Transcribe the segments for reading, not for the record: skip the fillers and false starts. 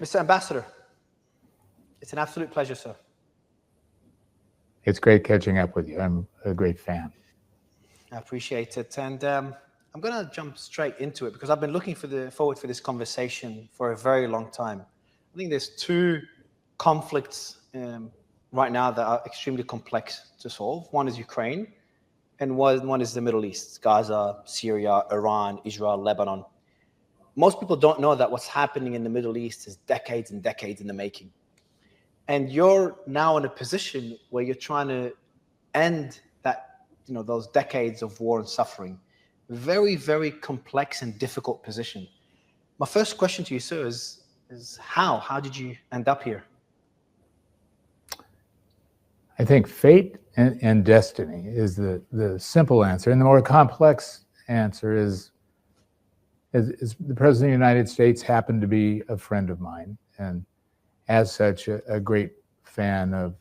Mr. Ambassador, it's an absolute pleasure, sir. It's great catching up with you. I'm a great fan. I appreciate it. And I'm going to jump straight into it because I've been looking forward for this conversation for a very long time. I think there's two conflicts right now that are extremely complex to solve. One is Ukraine, and one is the Middle East, Gaza, Syria, Iran, Israel, Lebanon. Most people don't know that what's happening in the Middle East is decades and decades in the making. And you're now in a position where you're trying to end that, those decades of war and suffering. Very, very complex and difficult position. My first question to you, sir, is how did you end up here? I think fate and destiny is the simple answer. And the more complex answer is the President of the United States happened to be a friend of mine, and as such, a great fan of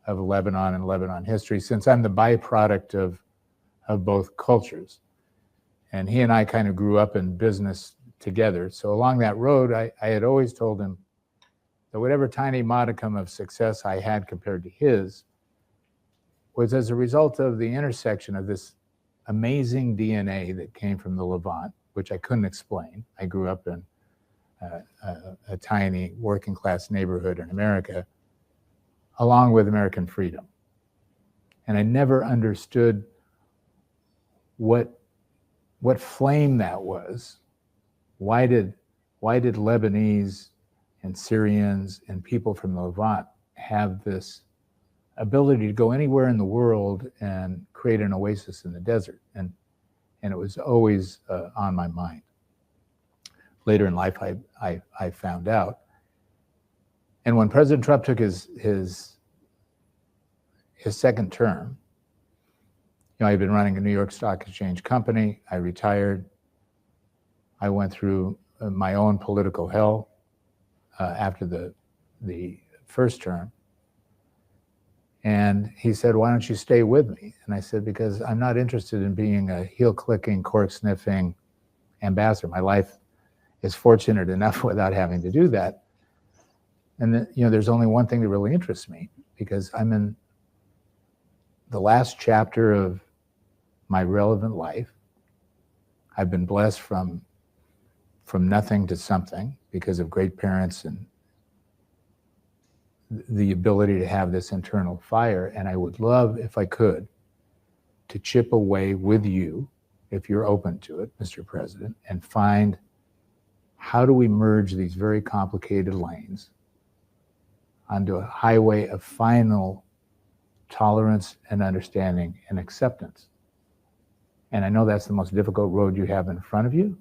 Lebanon and Lebanon history, since I'm the byproduct of both cultures. And he and I kind of grew up in business together. So along that road, I had always told him that whatever tiny modicum of success I had compared to his was as a result of the intersection of this amazing DNA that came from the Levant, which I couldn't explain. I grew up in a tiny working class neighborhood in America, along with American freedom. And I never understood what flame that was. Why did Lebanese and Syrians and people from the Levant have this ability to go anywhere in the world and create an oasis in the desert? And it was always on my mind. Later in life, I found out. And when President Trump took his second term, I'd been running a New York Stock Exchange company. I retired. I went through my own political hell after the first term. And he said, "Why don't you stay with me?" And I said, "Because I'm not interested in being a heel-clicking, cork-sniffing ambassador. My life is fortunate enough without having to do that. And then, there's only one thing that really interests me, because I'm in the last chapter of my relevant life. I've been blessed from nothing to something because of great parents and the ability to have this internal fire. And I would love, if I could, to chip away with you, if you're open to it, Mr. President, and find how do we merge these very complicated lanes onto a highway of final tolerance and understanding and acceptance. And I know that's the most difficult road you have in front of you.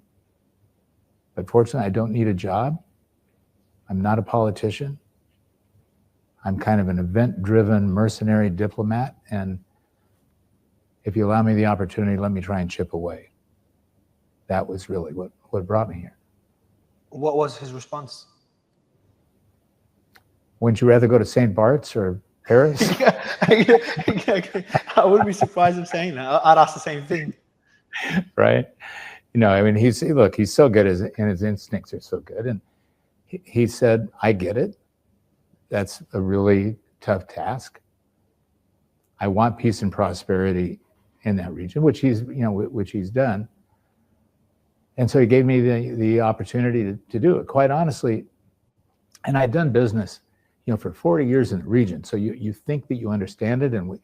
But fortunately, I don't need a job. I'm not a politician. I'm kind of an event-driven mercenary diplomat. And if you allow me the opportunity, let me try and chip away. That was really what brought me here. What was his response? Wouldn't you rather go to St. Bart's or Paris? I wouldn't be surprised him saying that. I'd ask the same thing. Right? He's so good, and his instincts are so good. And he said, "I get it. That's a really tough task. I want peace and prosperity in that region," which he's done. And so he gave me the opportunity to do it. Quite honestly, and I'd done business, for 40 years in the region. So you think that you understand it, and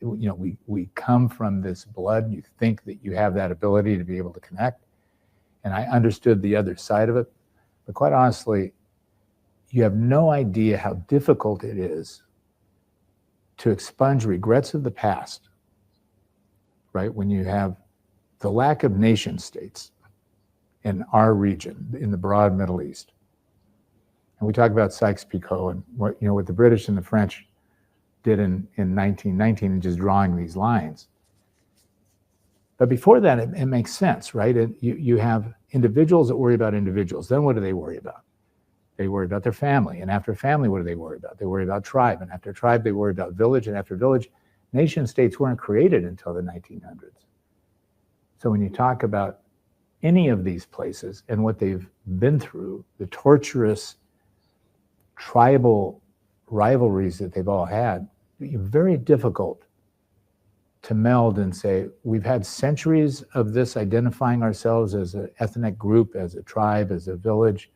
we come from this blood. You think that you have that ability to be able to connect. And I understood the other side of it. But quite honestly, you have no idea how difficult it is to expunge regrets of the past, right? When you have the lack of nation states in our region, in the broad Middle East. And we talk about Sykes-Picot and what the British and the French did in 1919 and just drawing these lines. But before that, it makes sense, right? You have individuals that worry about individuals. Then what do they worry about? They worry about their family. And after family, what do they worry about? They worry about tribe. And after tribe, they worry about village. And after village, nation states weren't created until the 1900s. So when you talk about any of these places and what they've been through, the torturous tribal rivalries that they've all had, very difficult to meld and say, we've had centuries of this identifying ourselves as an ethnic group, as a tribe, as a village.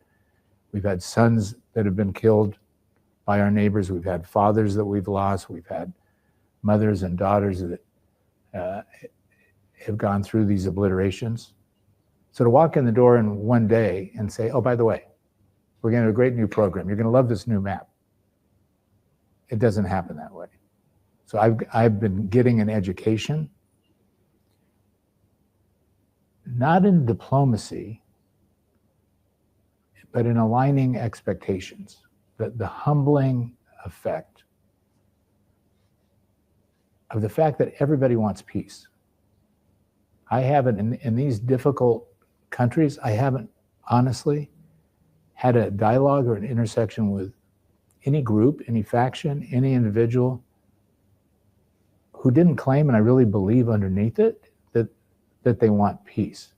We've had sons that have been killed by our neighbors. We've had fathers that we've lost. We've had mothers and daughters that have gone through these obliterations. So to walk in the door in one day and say, oh, by the way, we're going to have a great new program. You're going to love this new map. It doesn't happen that way. So I've been getting an education, not in diplomacy, but in aligning expectations, the humbling effect of the fact that everybody wants peace. I haven't, in these difficult countries, I haven't honestly had a dialogue or an intersection with any group, any faction, any individual who didn't claim, and I really believe underneath it, that they want peace.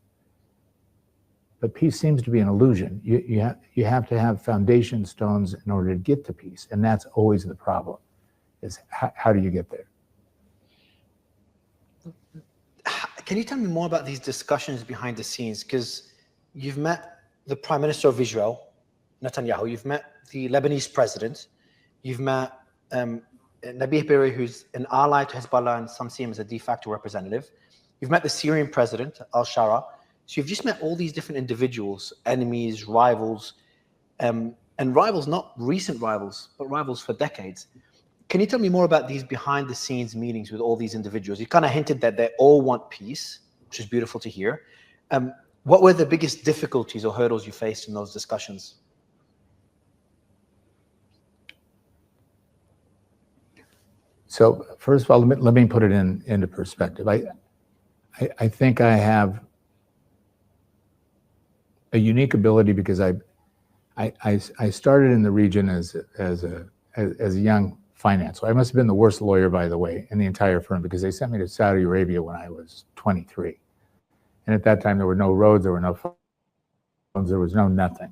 But peace seems to be an illusion. You have to have foundation stones in order to get to peace, and that's always the problem, is how do you get there? Can you tell me more about these discussions behind the scenes? Because you've met the Prime Minister of Israel, Netanyahu, you've met the Lebanese president, you've met Nabih Berri, who's an ally to Hezbollah, and some see him as a de facto representative. You've met the Syrian president, al-Shara. So you've just met all these different individuals, enemies, rivals, and rivals, not recent rivals, but rivals for decades. Can you tell me more about these behind the scenes meetings with all these individuals? You kind of hinted that they all want peace, which is beautiful to hear. What were the biggest difficulties or hurdles you faced in those discussions? So first of all, let me put it into perspective. I think I have a unique ability because I started in the region as a young finance. So I must have been the worst lawyer, by the way, in the entire firm, because they sent me to Saudi Arabia when I was 23. And at that time, there were no roads, there were no phones, there was no nothing.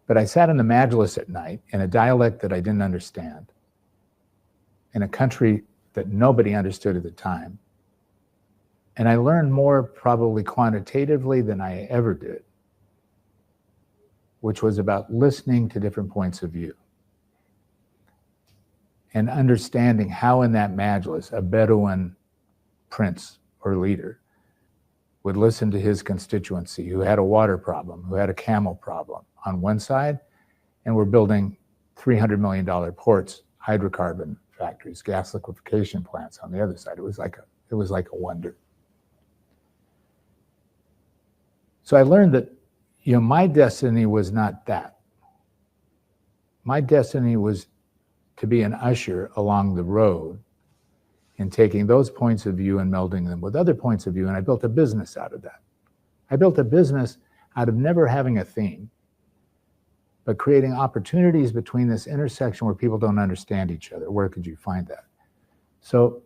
But I sat in the majlis at night in a dialect that I didn't understand, in a country that nobody understood at the time. And I learned more probably quantitatively than I ever did, which was about listening to different points of view and understanding how in that majlis a Bedouin prince or leader would listen to his constituency who had a water problem, who had a camel problem on one side, and we're building $300 million ports, hydrocarbon factories, gas liquefaction plants on the other side. It was like a wonder. So I learned that, my destiny was not that. My destiny was to be an usher along the road and taking those points of view and melding them with other points of view. And I built a business out of that. I built a business out of never having a theme, but creating opportunities between this intersection where people don't understand each other. Where could you find that? So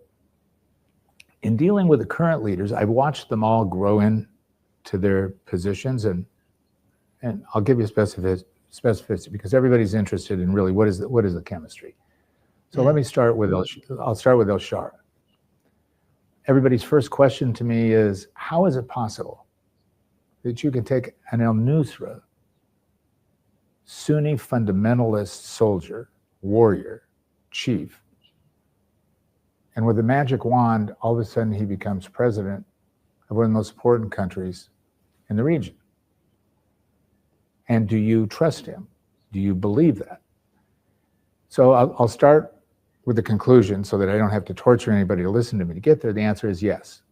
in dealing with the current leaders, I've watched them all grow into their positions, and I'll give you specificity because everybody's interested in really what is the chemistry. So let me start with I'll start with el-Shara. Everybody's first question to me is, how is it possible that you can take an al-Nusra, Sunni fundamentalist soldier, warrior, chief, and with a magic wand, all of a sudden he becomes president of one of the most important countries in the region? And do you trust him? Do you believe that? So I'll start with the conclusion so that I don't have to torture anybody to listen to me to get there. The answer is yes.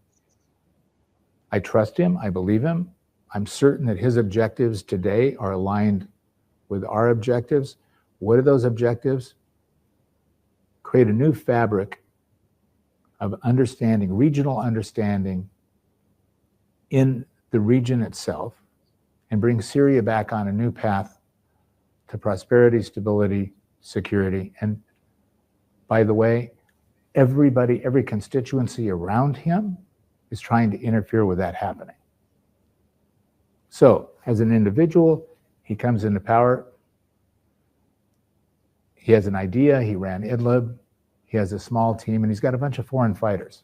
I trust him. I believe him. I'm certain that his objectives today are aligned with our objectives. What are those objectives? Create a new fabric of understanding, regional understanding in the region itself, and bring Syria back on a new path to prosperity, stability, security. And by the way, every constituency around him is trying to interfere with that happening. So as an individual, He comes into power. He has an idea. He ran Idlib. He has a small team, and he's got a bunch of foreign fighters.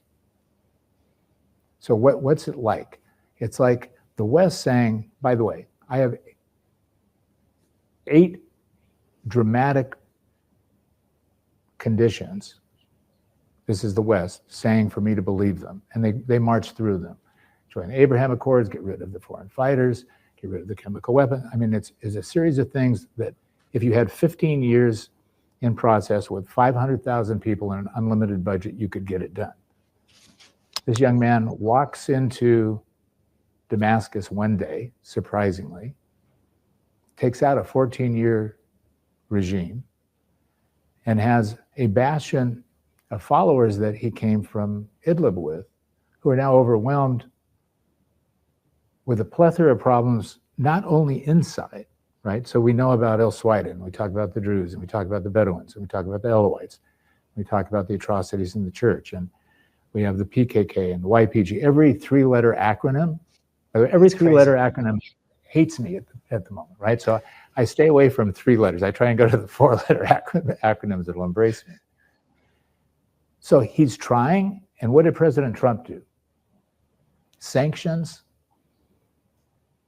So what's it like? It's like the West saying, by the way, I have 8 dramatic conditions. This is the West saying for me to believe them. And they march through them. Join the Abraham Accords, get rid of the foreign fighters, get rid of the chemical weapon. I mean, it's a series of things that if you had 15 years in process with 500,000 people and an unlimited budget, you could get it done. This young man walks into Damascus one day, surprisingly, takes out a 14-year regime, and has a bastion of followers that he came from Idlib with, who are now overwhelmed with a plethora of problems, not only inside, right? So we know about El Suwaida, and we talk about the Druze, and we talk about the Bedouins, and we talk about the Alawites, we talk about the atrocities in the church, and we have the PKK and the YPG. Every 3-letter acronym, every 3-letter acronym hates me at the moment, right? So I stay away from 3 letters. I try and go to the 4-letter acronyms that will embrace me. So he's trying, and what did President Trump do? Sanctions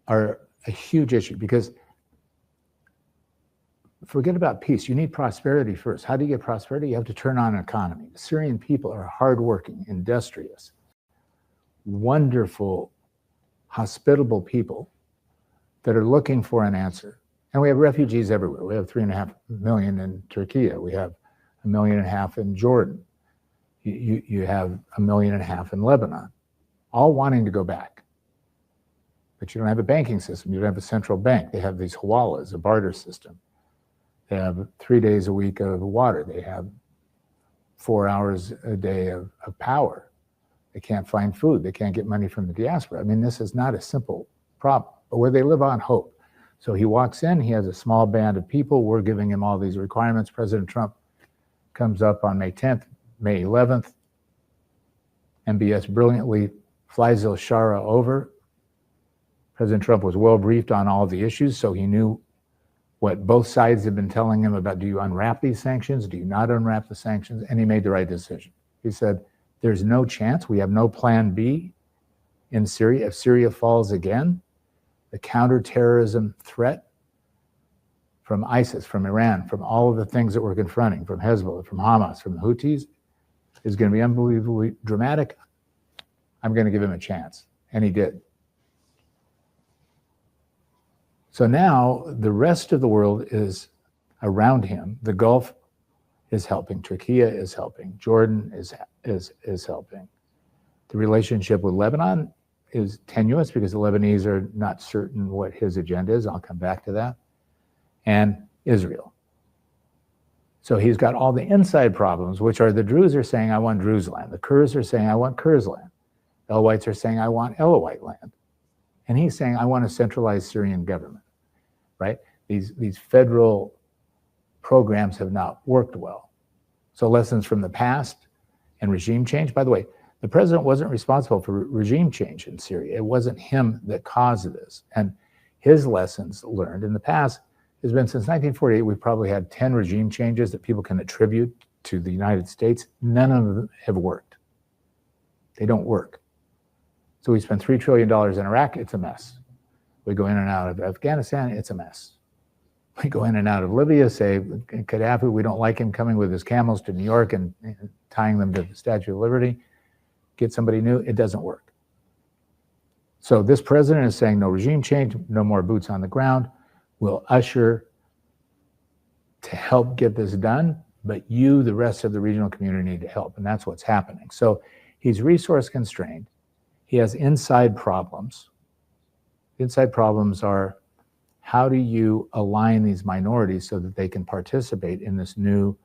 are a huge issue because forget about peace. You need prosperity first. How do you get prosperity? You have to turn on an economy. The Syrian people are hardworking, industrious, wonderful, hospitable people that are looking for an answer. And we have refugees everywhere. We have 3.5 million in Turkey. We have 1.5 million in Jordan. You have 1.5 million in Lebanon, all wanting to go back. But you don't have a banking system. You don't have a central bank. They have these hawalas, a barter system. They have 3 days a week of water. They have 4 hours a day of power. They can't find food. They can't get money from the diaspora. I mean, this is not a simple problem, but where they live on hope. So he walks in, he has a small band of people. We're giving him all these requirements. President Trump comes up on May 10th, May 11th. MBS brilliantly flies al-Shara over. President Trump was well briefed on all the issues, so he knew what both sides had been telling him about, do you unwrap these sanctions? Do you not unwrap the sanctions? And he made the right decision. He said, there's no chance. We have no plan B in Syria. If Syria falls again, the counterterrorism threat from ISIS, from Iran, from all of the things that we're confronting, from Hezbollah, from Hamas, from the Houthis, is going to be unbelievably dramatic. I'm going to give him a chance. And he did. So now the rest of the world is around him. The Gulf is helping. Turkey is helping. Jordan is helping. The relationship with Lebanon is tenuous because the Lebanese are not certain what his agenda is. I'll come back to that. And Israel. So he's got all the inside problems, which are the Druze are saying, I want Druze land. The Kurds are saying, I want Kurds land. The Alawites are saying, I want Alawite land. And he's saying, I want a centralized Syrian government, right? These federal programs have not worked well. So lessons from the past and regime change. By the way, the president wasn't responsible for regime change in Syria. It wasn't him that caused this. And his lessons learned in the past has been since 1948, we've probably had 10 regime changes that people can attribute to the United States. None of them have worked. They don't work. So we spend $3 trillion in Iraq, it's a mess. We go in and out of Afghanistan, it's a mess. We go in and out of Libya, say Gaddafi, we don't like him coming with his camels to New York and tying them to the Statue of Liberty. Get somebody new, it doesn't work. So this president is saying no regime change, no more boots on the ground. We'll usher to help get this done, but you, the rest of the regional community, need to help, and that's what's happening. So he's resource constrained. He has inside problems. Inside problems are, how do you align these minorities so that they can participate in this new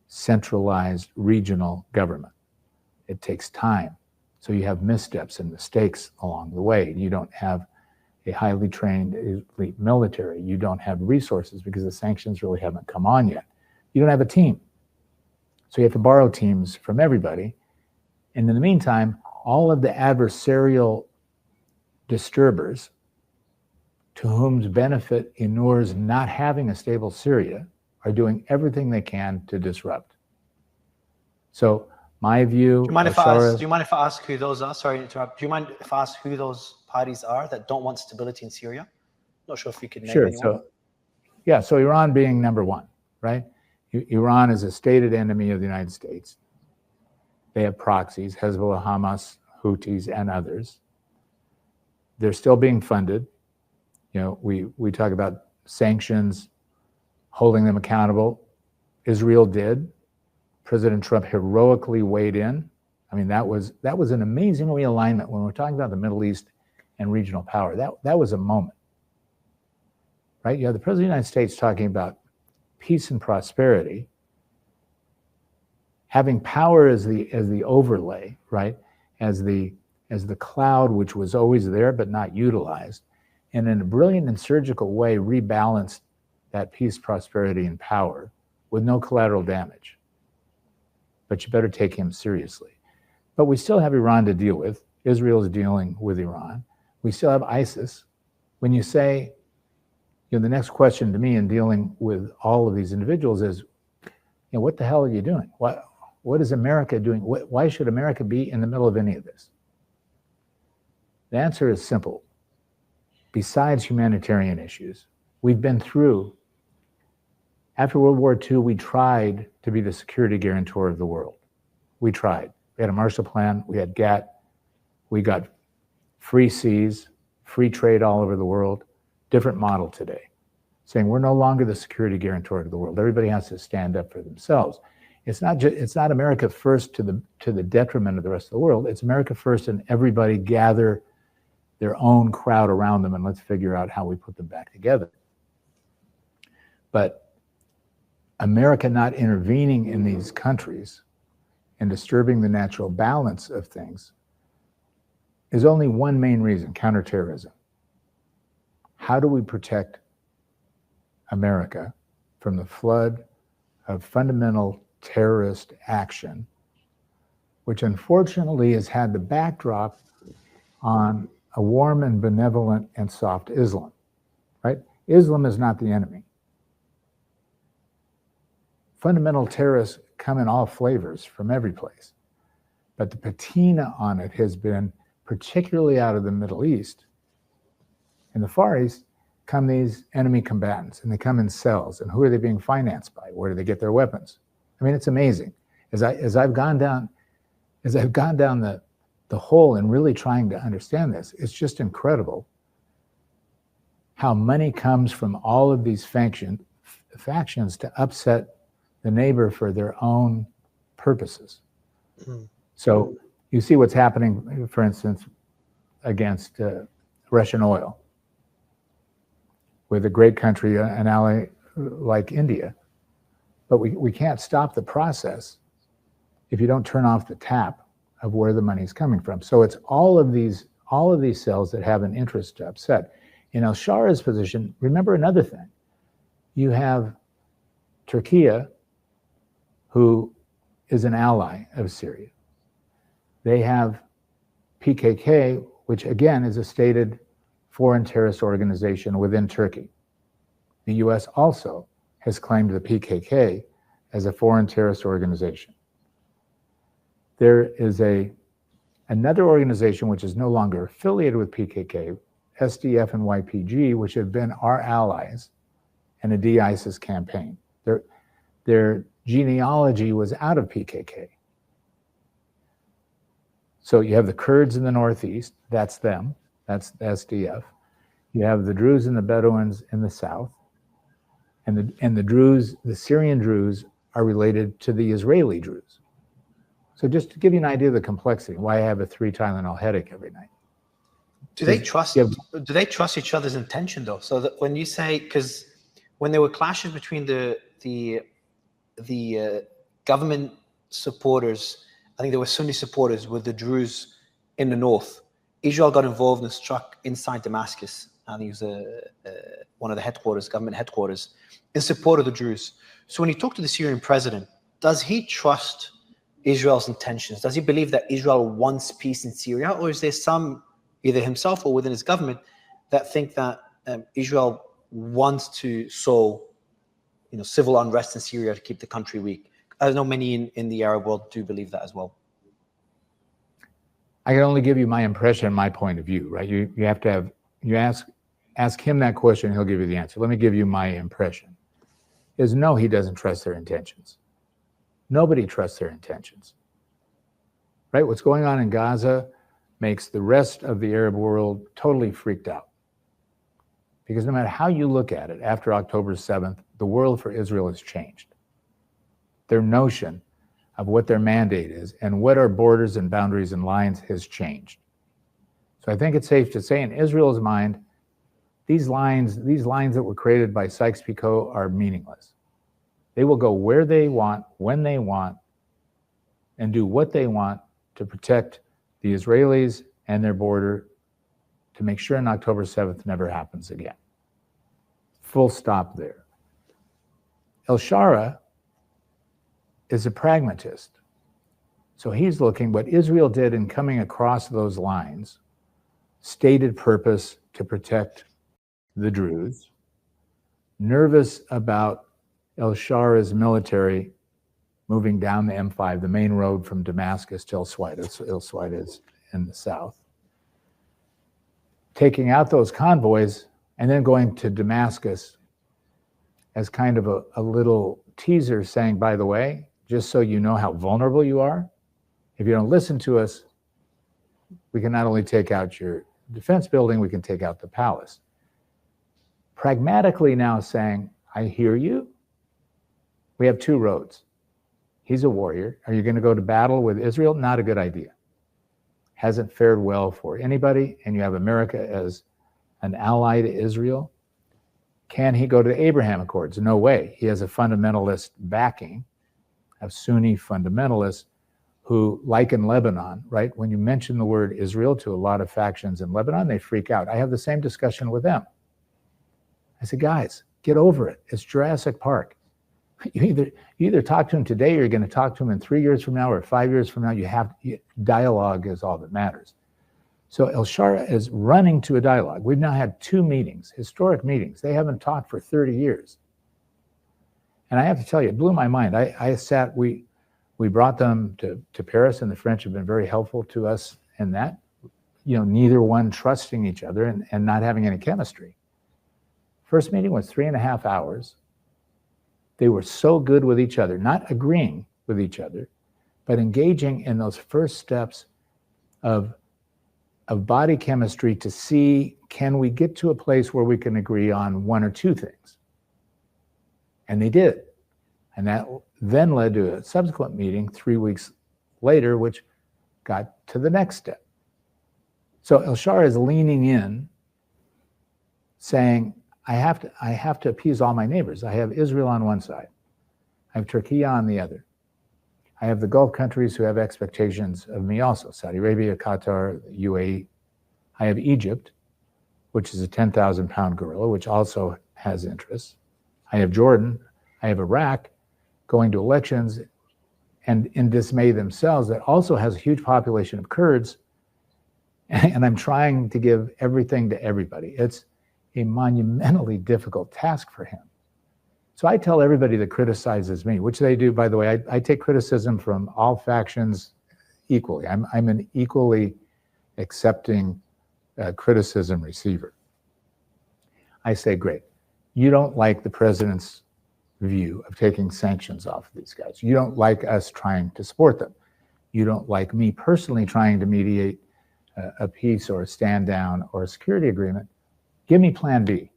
centralized regional government? It takes time. So you have missteps and mistakes along the way. You don't have a highly trained elite military. You don't have resources because the sanctions really haven't come on yet. You don't have a team. So you have to borrow teams from everybody. And in the meantime, all of the adversarial disturbers to whom's benefit inures not having a stable Syria, are doing everything they can to disrupt. So my view, do you mind if I ask who those are? Sorry to interrupt. Do you mind if I ask who those parties are that don't want stability in Syria? Not sure if you could name anyone. So Iran being number one, right? Iran is a stated enemy of the United States. They have proxies, Hezbollah, Hamas, Houthis, and others. They're still being funded. You know, we talk about sanctions, holding them accountable. Israel did. President Trump heroically weighed in. I mean, that was an amazing realignment when we're talking about the Middle East and regional power. That was a moment, right? You have the President of the United States talking about peace and prosperity, having power as the overlay, right? As the cloud, which was always there but not utilized, and in a brilliant and surgical way rebalanced that peace, prosperity, and power with no collateral damage. But you better take him seriously. But we still have Iran to deal with. Israel is dealing with Iran. We still have ISIS. When you say, you know, the next question to me in dealing with all of these individuals is, you know, what the hell are you doing? What is America doing? Why should America be in the middle of any of this? The answer is simple. Besides humanitarian issues, we've been through, after World War II, we tried to be the security guarantor of the world. We tried. We had a Marshall Plan, we had GATT, we got free seas, free trade all over the world, different model today, saying we're no longer the security guarantor of the world. Everybody has to stand up for themselves. It's not America first to the detriment of the rest of the world. It's America first, and everybody gather their own crowd around them and let's figure out how we put them back together. But America not intervening in these countries and disturbing the natural balance of things is only one main reason: counterterrorism. How do we protect America from the flood of fundamental terrorist action, which unfortunately has had the backdrop on a warm and benevolent and soft Islam, right? Islam is not the enemy. Fundamental terrorists come in all flavors from every place. But the patina on it has been, particularly out of the Middle East, in the Far East, come these enemy combatants, and they come in cells. And who are they being financed by? Where do they get their weapons? I mean, it's amazing. As I've gone down the hole in really trying to understand this, it's just incredible how money comes from all of these factions to upset the neighbor for their own purposes. Mm. So you see what's happening, for instance, against Russian oil, with a great country, an ally like India. But we can't stop the process if you don't turn off the tap of where the money's coming from. So it's all of these cells that have an interest to upset. In al-Shara's position, remember another thing. You have Turkey, who is an ally of Syria. They have PKK, which again is a stated foreign terrorist organization within Turkey. The US also has claimed the PKK as a foreign terrorist organization. There is another organization which is no longer affiliated with PKK, SDF and YPG, which have been our allies in a de-ISIS campaign. Their genealogy was out of PKK. So you have the Kurds in the Northeast, that's them, that's the SDF. You have the Druze and the Bedouins in the South. And the Druze, the Syrian Druze, are related to the Israeli Druze. So just to give you an idea of the complexity, why I have a 3 Tylenol headache every night. Do they trust each other's intention though? So that when you say, because when there were clashes between the government supporters, I think there were Sunni supporters with the Druze in the north, Israel got involved and struck inside Damascus. I think it was one of the headquarters, government headquarters, in support of the Druze. So when you talk to the Syrian president, does he trust Israel's intentions? Does he believe that Israel wants peace in Syria? Or is there some, either himself or within his government, that think that Israel wants to sow, civil unrest in Syria to keep the country weak. I know many in the Arab world do believe that as well. I can only give you my impression, my point of view, right? You have to have, you ask him that question, he'll give you the answer. Let me give you my impression. Is no, he doesn't trust their intentions. Nobody trusts their intentions, right? What's going on in Gaza makes the rest of the Arab world totally freaked out. Because no matter how you look at it, after October 7th, the world for Israel has changed. Their notion of what their mandate is and what our borders and boundaries and lines has changed. So I think it's safe to say in Israel's mind, these lines that were created by Sykes-Picot are meaningless. They will go where they want, when they want, and do what they want to protect the Israelis and their border to make sure on October 7th never happens again. Full stop there. El-Shara is a pragmatist. So he's looking what Israel did in coming across those lines, stated purpose to protect the Druze, nervous about El-Shara's military moving down the M5, the main road from Damascus to El-Suwaida is in the south, taking out those convoys and then going to Damascus as kind of a little teaser saying, by the way, just so you know how vulnerable you are, if you don't listen to us, we can not only take out your defense building, we can take out the palace. Pragmatically now saying, I hear you. We have two roads. He's a warrior. Are you going to go to battle with Israel? Not a good idea. Hasn't fared well for anybody, and you have America as an ally to Israel. Can he go to the Abraham Accords? No way. He has a fundamentalist backing of Sunni fundamentalists who, like in Lebanon, right? When you mention the word Israel to a lot of factions in Lebanon, they freak out. I have the same discussion with them. I said, guys, get over it. It's Jurassic Park. You either talk to him today or you're going to talk to him in 3 years from now or 5 years from now. Dialogue is all that matters. So El-Shara is running to a dialogue. We've now had 2 meetings, historic meetings. They haven't talked for 30 years. And I have to tell you, it blew my mind. We brought them to Paris, and the French have been very helpful to us in that, neither one trusting each other and not having any chemistry. First meeting was 3.5 hours. They were so good with each other, not agreeing with each other, but engaging in those first steps of body chemistry to see, can we get to a place where we can agree on 1 or 2 things? And they did. And that then led to a subsequent meeting 3 weeks later, which got to the next step. So El-Shara is leaning in, saying, I have to appease all my neighbors. I have Israel on one side. I have Turkey on the other. I have the Gulf countries who have expectations of me also, Saudi Arabia, Qatar, UAE. I have Egypt, which is a 10,000-pound gorilla, which also has interests. I have Jordan. I have Iraq going to elections and in dismay themselves that also has a huge population of Kurds. And I'm trying to give everything to everybody. It's a monumentally difficult task for him. So I tell everybody that criticizes me, which they do, by the way, I take criticism from all factions equally. I'm an equally accepting criticism receiver. I say, great. You don't like the president's view of taking sanctions off of these guys. You don't like us trying to support them. You don't like me personally trying to mediate a peace or a stand down or a security agreement. Give me plan B.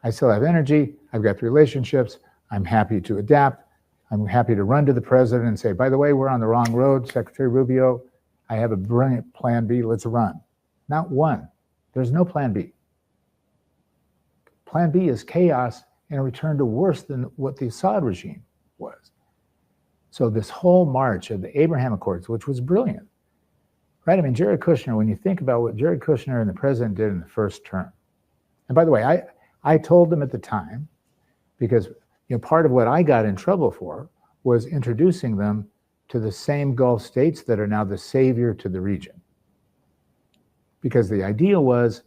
I still have energy. I've got the relationships. I'm happy to adapt. I'm happy to run to the president and say, by the way, we're on the wrong road, Secretary Rubio. I have a brilliant plan B. Let's run. Not one. There's no plan B. Plan B is chaos and a return to worse than what the Assad regime was. So this whole march of the Abraham Accords, which was brilliant, right? I mean, Jared Kushner, when you think about what Jared Kushner and the president did in the first term, and by the way, I told them at the time, because part of what I got in trouble for was introducing them to the same Gulf states that are now the savior to the region. Because the idea was,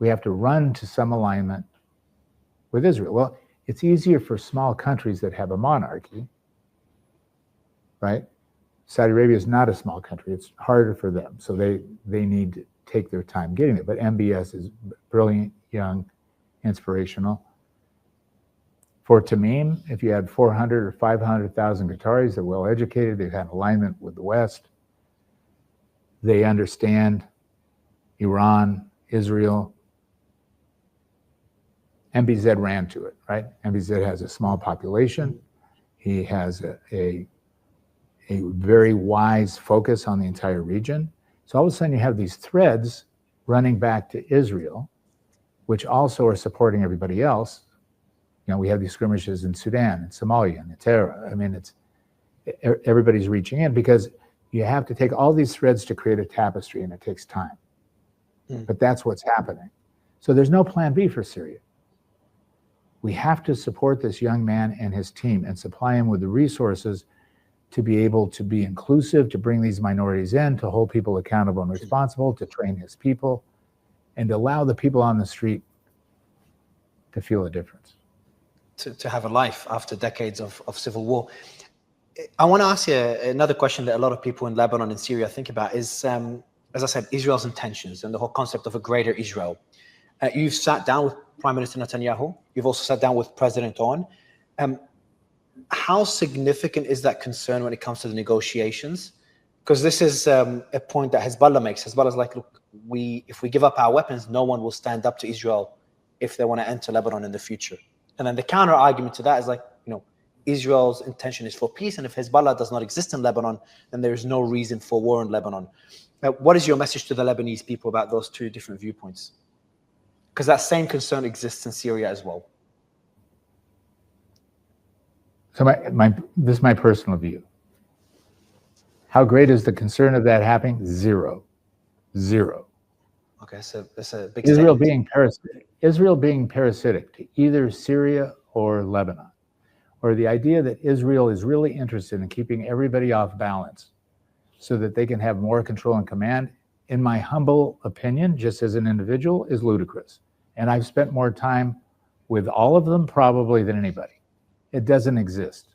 We have to run to some alignment with Israel. Well, it's easier for small countries that have a monarchy, right? Saudi Arabia is not a small country. It's harder for them. So they need to take their time getting it. But MBS is brilliant, young, inspirational. For Tamim, if you had 400 or 500,000 Qataris, they're well educated, they've had alignment with the West, they understand Iran, Israel. MBZ ran to it, right? MBZ has a small population. He has a very wise focus on the entire region. So all of a sudden you have these threads running back to Israel, which also are supporting everybody else. You know, we have these skirmishes in Sudan and Somalia and Eritrea. I mean, everybody's reaching in because you have to take all these threads to create a tapestry, and it takes time. But that's what's happening. So there's no plan B for Syria. We have to support this young man and his team and supply him with the resources to be able to be inclusive, to bring these minorities in, to hold people accountable and responsible, to train his people, and to allow the people on the street to feel a difference. To have a life after decades of civil war. I want to ask you another question that a lot of people in Lebanon and Syria think about is, as I said, Israel's intentions and the whole concept of a greater Israel. You've sat down with Prime Minister Netanyahu. You've also sat down with President On. How significant is that concern when it comes to the negotiations? Because this is a point that Hezbollah makes. Hezbollah is like, look, if we give up our weapons, no one will stand up to Israel if they want to enter Lebanon in the future. And then the counter argument to that is like, you know, Israel's intention is for peace, and if Hezbollah does not exist in Lebanon, then there is no reason for war in Lebanon. What is your message to the Lebanese people about those two different viewpoints? Because that same concern exists in Syria as well. So this is my personal view. How great is the concern of that happening? Zero. Okay, so that's a big Israel statement. being parasitic to either Syria or Lebanon, or the idea that Israel is really interested in keeping everybody off balance so that they can have more control and command, in my humble opinion, just as an individual, is ludicrous. And I've spent more time with all of them probably than anybody. It doesn't exist.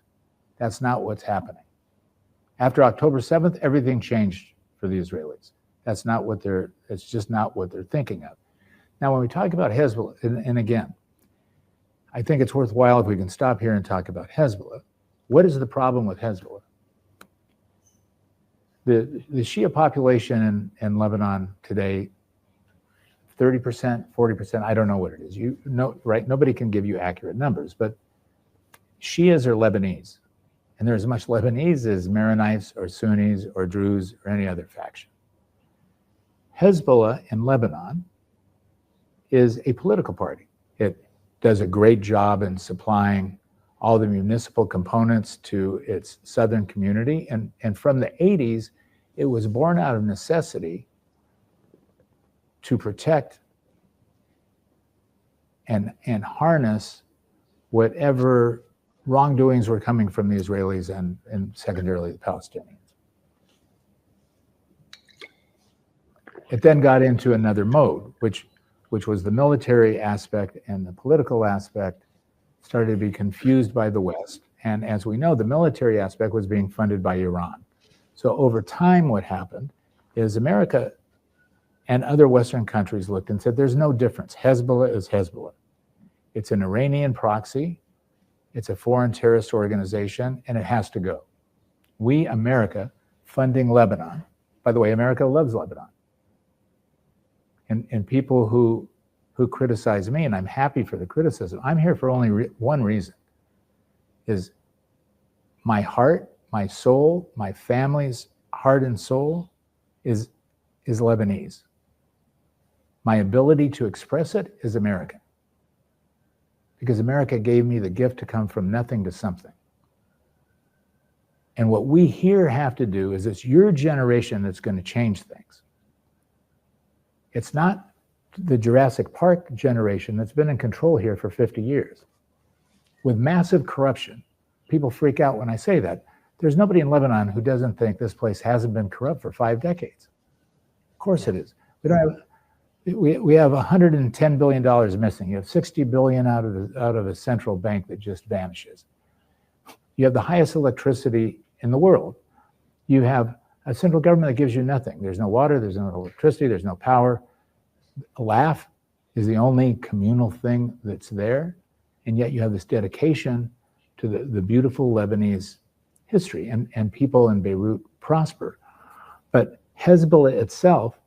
That's not what's happening. After October 7th, everything changed for the Israelis. It's just not what they're thinking of. Now, when we talk about Hezbollah, and again, I think it's worthwhile if we can stop here and talk about Hezbollah. What is the problem with Hezbollah? The Shia population in Lebanon today, 30%, 40%, I don't know what it is. You know, right? Nobody can give you accurate numbers, but Shias are Lebanese. And they're as much Lebanese as Maronites or Sunnis or Druze or any other faction. Hezbollah in Lebanon is a political party. It does a great job in supplying all the municipal components to its southern community. And from the 80s, it was born out of necessity to protect and harness whatever wrongdoings were coming from the Israelis and secondarily the Palestinians. It then got into another mode, which was the military aspect, and the political aspect started to be confused by the West. And as we know, the military aspect was being funded by Iran. So over time, what happened is America and other Western countries looked and said, there's no difference. Hezbollah is Hezbollah. It's an Iranian proxy. It's a foreign terrorist organization, and it has to go. We, America, funding Lebanon. By the way, America loves Lebanon. And people who criticize me, and I'm happy for the criticism, I'm here for only one reason, is my heart, my soul, my family's heart and soul is Lebanese. My ability to express it is American. Because America gave me the gift to come from nothing to something. And what we here have to do is it's your generation that's going to change things. It's not the Jurassic Park generation that's been in control here for 50 years. With massive corruption, people freak out when I say that. There's nobody in Lebanon who doesn't think this place hasn't been corrupt for 5 decades. Of course it is. We don't have, we have $110 billion missing. You have $60 billion out of a central bank that just vanishes. You have the highest electricity in the world. You have a central government that gives you nothing. There's no water, there's no electricity, there's no power. A laugh is the only communal thing that's there. And yet you have this dedication to the beautiful Lebanese history, and people in Beirut prosper. But Hezbollah itself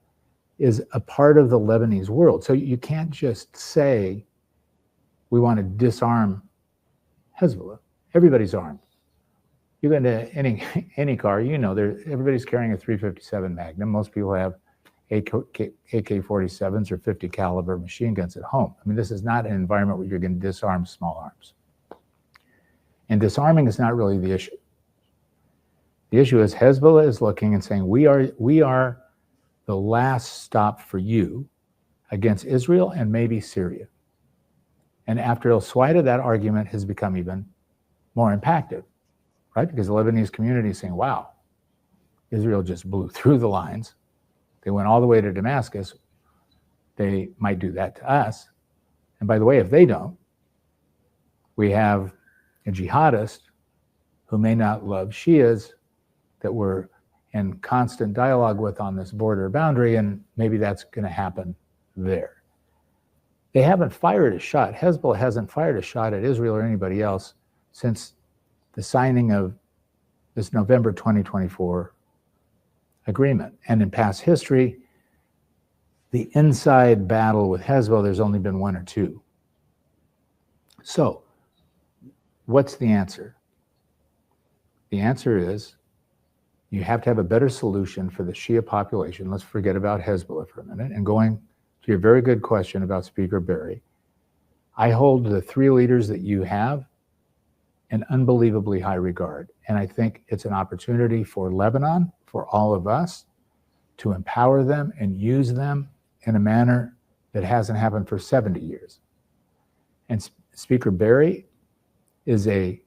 is a part of the Lebanese world. So you can't just say, we want to disarm Hezbollah. Everybody's armed. You go into any car, you know, everybody's carrying a .357 Magnum. Most people have AK-47s or 50 caliber machine guns at home. I mean, this is not an environment where you're going to disarm small arms. And disarming is not really the issue. The issue is Hezbollah is looking and saying, we are the last stop for you against Israel and maybe Syria. And after al-Suwaida, that argument has become even more impacted, right? Because the Lebanese community is saying, wow, Israel just blew through the lines. They went all the way to Damascus. They might do that to us. And by the way, if they don't, we have a jihadist who may not love Shias that we're in constant dialogue with on this border boundary, and maybe that's going to happen there. They haven't fired a shot. Hezbollah hasn't fired a shot at Israel or anybody else since the signing of this November 2024 agreement. And in past history, the inside battle with Hezbollah, there's only been one or two. So, what's the answer? The answer is you have to have a better solution for the Shia population. Let's forget about Hezbollah for a minute. And going to your very good question about Speaker Berry, I hold the three leaders that you have in unbelievably high regard. And I think it's an opportunity for Lebanon, for all of us, to empower them and use them in a manner that hasn't happened for 70 years. And Speaker Berry is a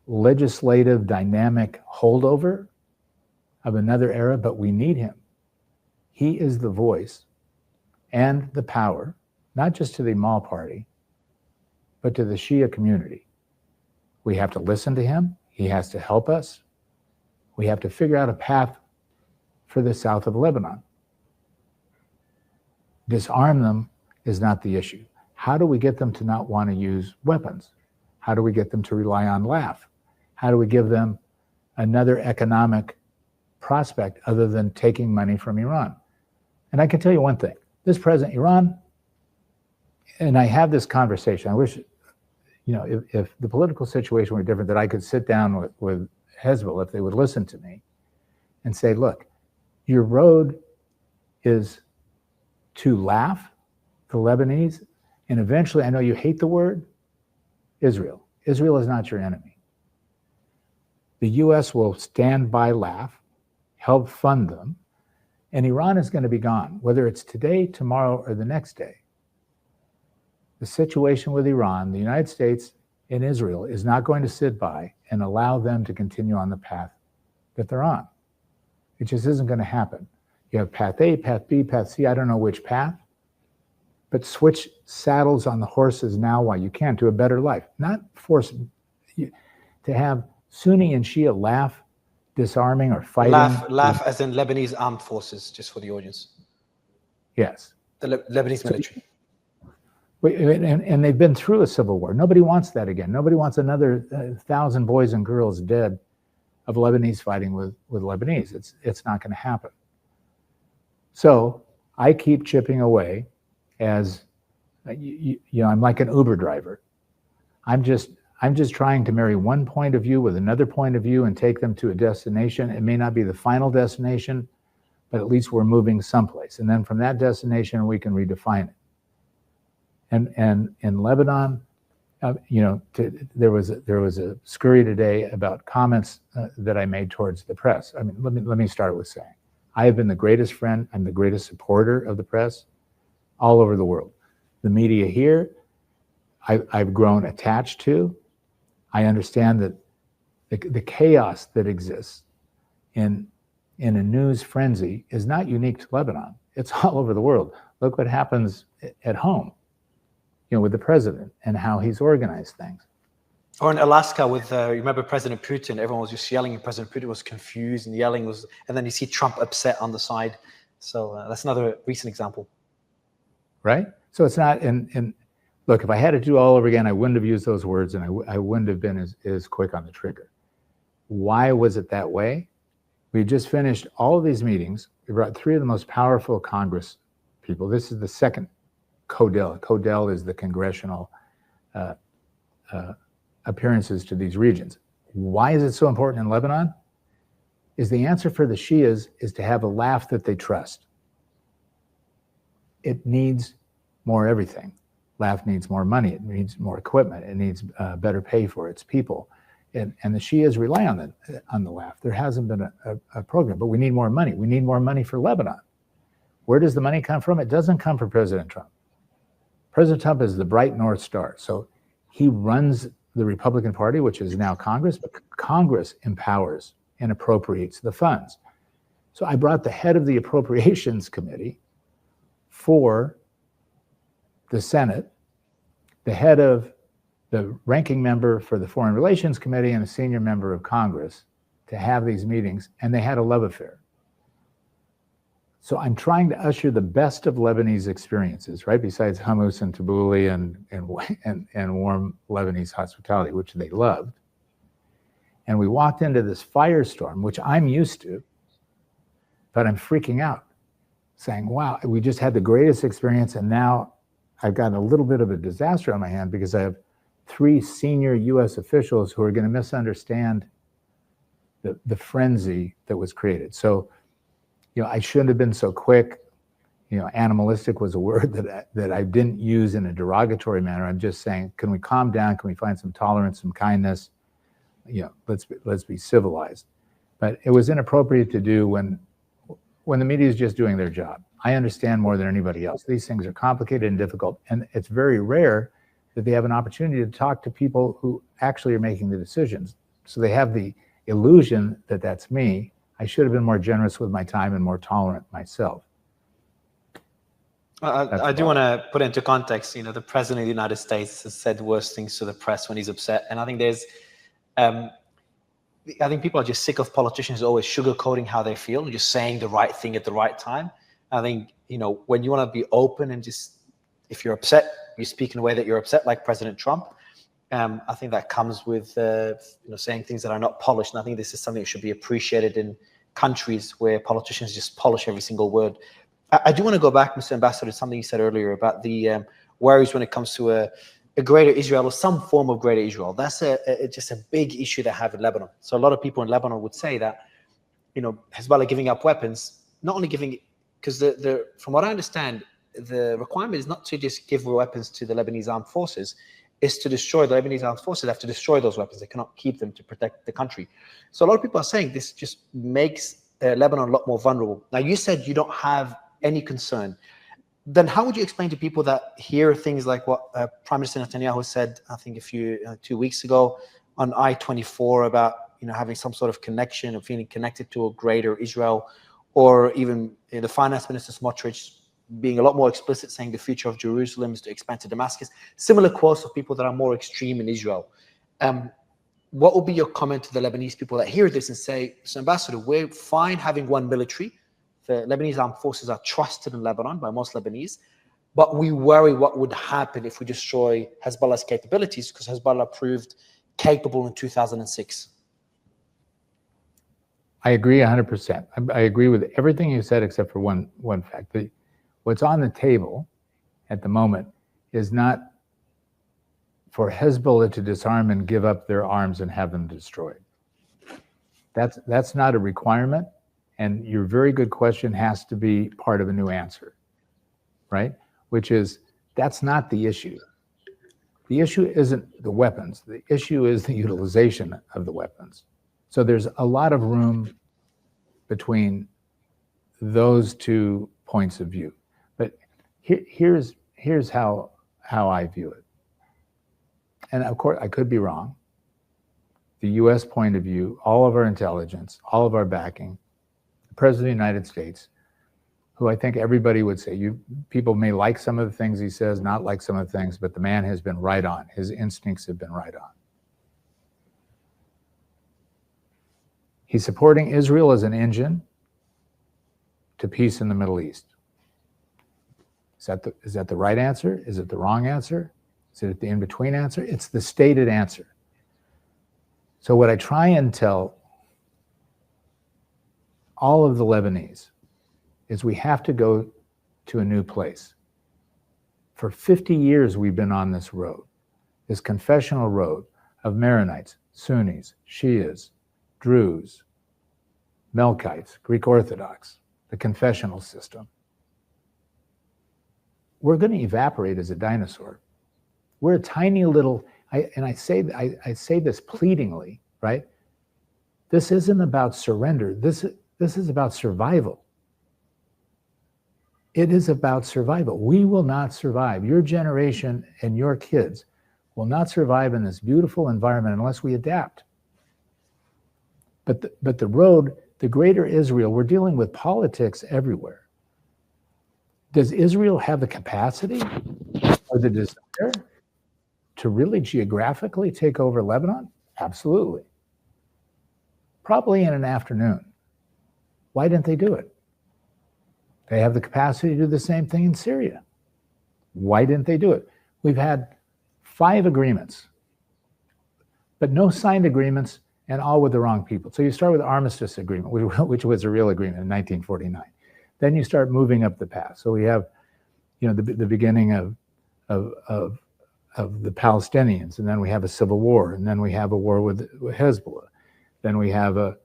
legislative, dynamic holdover of another era, but we need him. He is the voice and the power, not just to the Amal party, but to the Shia community. We have to listen to him. He has to help us. We have to figure out a path for the south of Lebanon. Disarm them is not the issue. How do we get them to not want to use weapons? How do we get them to rely on laugh? How do we give them another economic prospect other than taking money from Iran? And I can tell you one thing, this president, Iran, and I have this conversation, I wish, you know, if the political situation were different, that I could sit down with Hezbollah, if they would listen to me and say, look, your road is to laugh, the Lebanese, and eventually, I know you hate the word, Israel. Israel is not your enemy. The US will stand by laugh, help fund them, and Iran is going to be gone, whether it's today, tomorrow, or the next day. The situation with Iran, the United States, and Israel is not going to sit by and allow them to continue on the path that they're on. It just isn't going to happen. You have path A, path B, path C, I don't know which path, but switch saddles on the horses now while you can to a better life. Not force you to have Sunni and Shia laugh, disarming or fighting. Laugh as in Lebanese armed forces, just for the audience. Yes. The Lebanese military. And they've been through a civil war. Nobody wants that again. Nobody wants another 1,000 boys and girls dead of Lebanese fighting with Lebanese. It's not going to happen. So I keep chipping away as, you know, I'm like an Uber driver. I'm just trying to marry one point of view with another point of view and take them to a destination. It may not be the final destination, but at least we're moving someplace. And then from that destination, we can redefine it. And in Lebanon, you know, there was a scurry today about comments that I made towards the press. I mean, let me start with saying, I have been the greatest friend, I'm the greatest supporter of the press all over the world. The media here, I've grown attached to. I understand that the chaos that exists in in a news frenzy is not unique to Lebanon. It's all over the world. Look what happens at home, with the president and how he's organized things. Or in Alaska with, remember President Putin, everyone was just yelling and President Putin was confused and yelling, and then you see Trump upset on the side. So that's another recent example. Right? So it's not, and look, if I had to do all over again, I wouldn't have used those words and I wouldn't have been as quick on the trigger. Why was it that way? We just finished all of these meetings. We brought 3 of the most powerful Congress people. This is the second CODEL. CODEL is the congressional appearances to these regions. Why is it so important in Lebanon? Is the answer for the Shias is to have a laugh that they trust. It needs more everything. LAF needs more money. It needs more equipment. It needs better pay for its people. And the Shias rely on the LAF. There hasn't been a program, but we need more money. We need more money for Lebanon. Where does the money come from? It doesn't come from President Trump. President Trump is the bright North Star. So he runs the Republican Party, which is now Congress, but Congress empowers and appropriates the funds. So I brought the head of the Appropriations Committee for the Senate, the head of the ranking member for the Foreign Relations Committee, and a senior member of Congress to have these meetings, and they had a love affair. So I'm trying to usher the best of Lebanese experiences, right? Besides hummus and tabbouleh and warm Lebanese hospitality, which they loved. And we walked into this firestorm, which I'm used to, but I'm freaking out, saying, wow, we just had the greatest experience, and now I've got a little bit of a disaster on my hand because I have 3 senior US officials who are going to misunderstand the frenzy that was created. So, I shouldn't have been so quick. Animalistic was a word that I didn't use in a derogatory manner. I'm just saying, can we calm down? Can we find some tolerance, some kindness? Let's be civilized. But it was inappropriate to do when the media is just doing their job. I understand more than anybody else. These things are complicated and difficult, and it's very rare that they have an opportunity to talk to people who actually are making the decisions. So they have the illusion that that's me. I should have been more generous with my time and more tolerant myself. I do want to put into context, the president of the United States has said worse things to the press when he's upset. And I think I think people are just sick of politicians always sugarcoating how they feel and just saying the right thing at the right time. I think, when you want to be open and just, if you're upset, you speak in a way that you're upset, like President Trump. I think that comes with, saying things that are not polished. And I think this is something that should be appreciated in countries where politicians just polish every single word. I do want to go back, Mr. Ambassador, to something you said earlier about the worries when it comes to a greater Israel or some form of greater Israel. That's just a big issue they have in Lebanon. So a lot of people in Lebanon would say that, Hezbollah giving up weapons, not only giving, because from what I understand, the requirement is not to just give weapons to the Lebanese armed forces, is to destroy the Lebanese armed forces. They have to destroy those weapons. They cannot keep them to protect the country. So a lot of people are saying this just makes Lebanon a lot more vulnerable. Now, you said you don't have any concern. Then how would you explain to people that hear things like what Prime Minister Netanyahu said, I think 2 weeks ago on I-24 about, having some sort of connection or feeling connected to a greater Israel, or even the Finance Minister Smotrich being a lot more explicit, saying the future of Jerusalem is to expand to Damascus. Similar quotes of people that are more extreme in Israel. What would be your comment to the Lebanese people that hear this and say, Mr. Ambassador, we're fine having one military. The Lebanese armed forces are trusted in Lebanon by most Lebanese, but we worry what would happen if we destroy Hezbollah's capabilities, because Hezbollah proved capable in 2006. I agree 100%. I agree with everything you said except for one fact. What's on the table at the moment is not for Hezbollah to disarm and give up their arms and have them destroyed. That's not a requirement, and your very good question has to be part of a new answer, right? Which is, that's not the issue. The issue isn't the weapons. The issue is the utilization of the weapons. So there's a lot of room between those 2 points of view. But here's how I view it. And of course, I could be wrong. The US point of view, all of our intelligence, all of our backing, the President of the United States, who I think everybody would say, people may like some of the things he says, not like some of the things, but the man has been right on. His instincts have been right on. He's supporting Israel as an engine to peace in the Middle East. Is that the right answer? Is it the wrong answer? Is it the in-between answer? It's the stated answer. So what I try and tell all of the Lebanese is we have to go to a new place. For 50 years, we've been on this road, this confessional road of Maronites, Sunnis, Shias, Druze, Melkites, Greek Orthodox, the confessional system. We're going to evaporate as a dinosaur. We're a tiny little, I say this pleadingly, right? This isn't about surrender. This is about survival. It is about survival. We will not survive. Your generation and your kids will not survive in this beautiful environment unless we adapt. But the road, the greater Israel, we're dealing with politics everywhere. Does Israel have the capacity or the desire to really geographically take over Lebanon? Absolutely. Probably in an afternoon. Why didn't they do it? They have the capacity to do the same thing in Syria. Why didn't they do it? We've had 5 agreements, but no signed agreements, and all with the wrong people. So you start with the armistice agreement, which was a real agreement in 1949. Then you start moving up the path. So we have, the beginning of the Palestinians, and then we have a civil war, and then we have a war with Hezbollah. Then we have a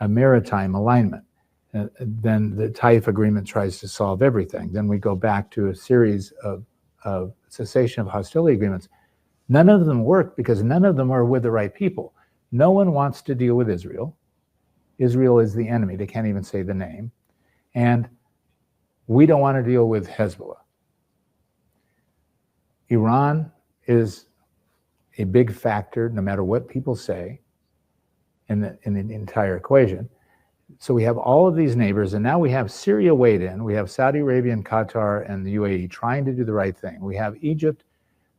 maritime alignment. Then the Taif agreement tries to solve everything. Then we go back to a series of cessation of hostility agreements. None of them work because none of them are with the right people. No one wants to deal with Israel. Israel is the enemy. They can't even say the name. And we don't want to deal with Hezbollah. Iran is a big factor, no matter what people say, in the entire equation. So we have all of these neighbors, and now we have Syria weighed in. We have Saudi Arabia and Qatar and the UAE trying to do the right thing. We have Egypt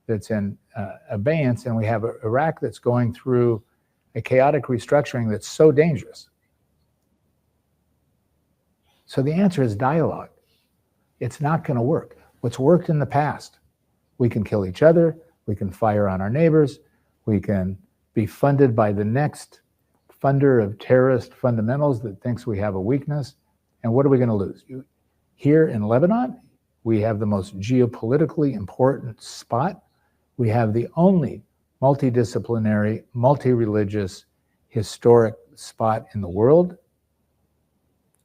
that's in abeyance, and we have Iraq that's going through a chaotic restructuring that's so dangerous. So the answer is dialogue. It's not going to work. What's worked in the past, we can kill each other, we can fire on our neighbors, we can be funded by the next funder of terrorist fundamentals that thinks we have a weakness. And what are we going to lose? Here in Lebanon, we have the most geopolitically important spot. We have the only multidisciplinary, multi-religious, historic spot in the world,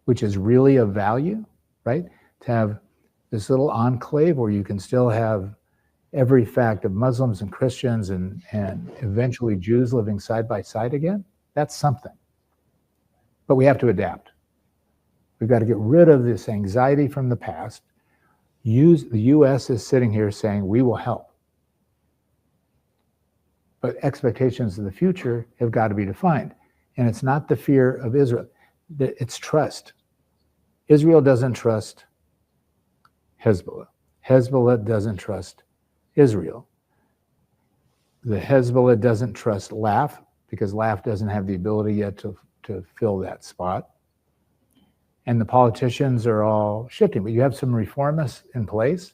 which is really of value, right? To have this little enclave where you can still have every fact of Muslims and Christians and eventually Jews living side by side again. That's something. But we have to adapt. We've got to get rid of this anxiety from the past. The US is sitting here saying, we will help. But expectations of the future have got to be defined. And it's not the fear of Israel. It's trust. Israel doesn't trust Hezbollah. Hezbollah doesn't trust Israel. The Hezbollah doesn't trust LAF because LAF doesn't have the ability yet to fill that spot. And the politicians are all shifting. But you have some reformists in place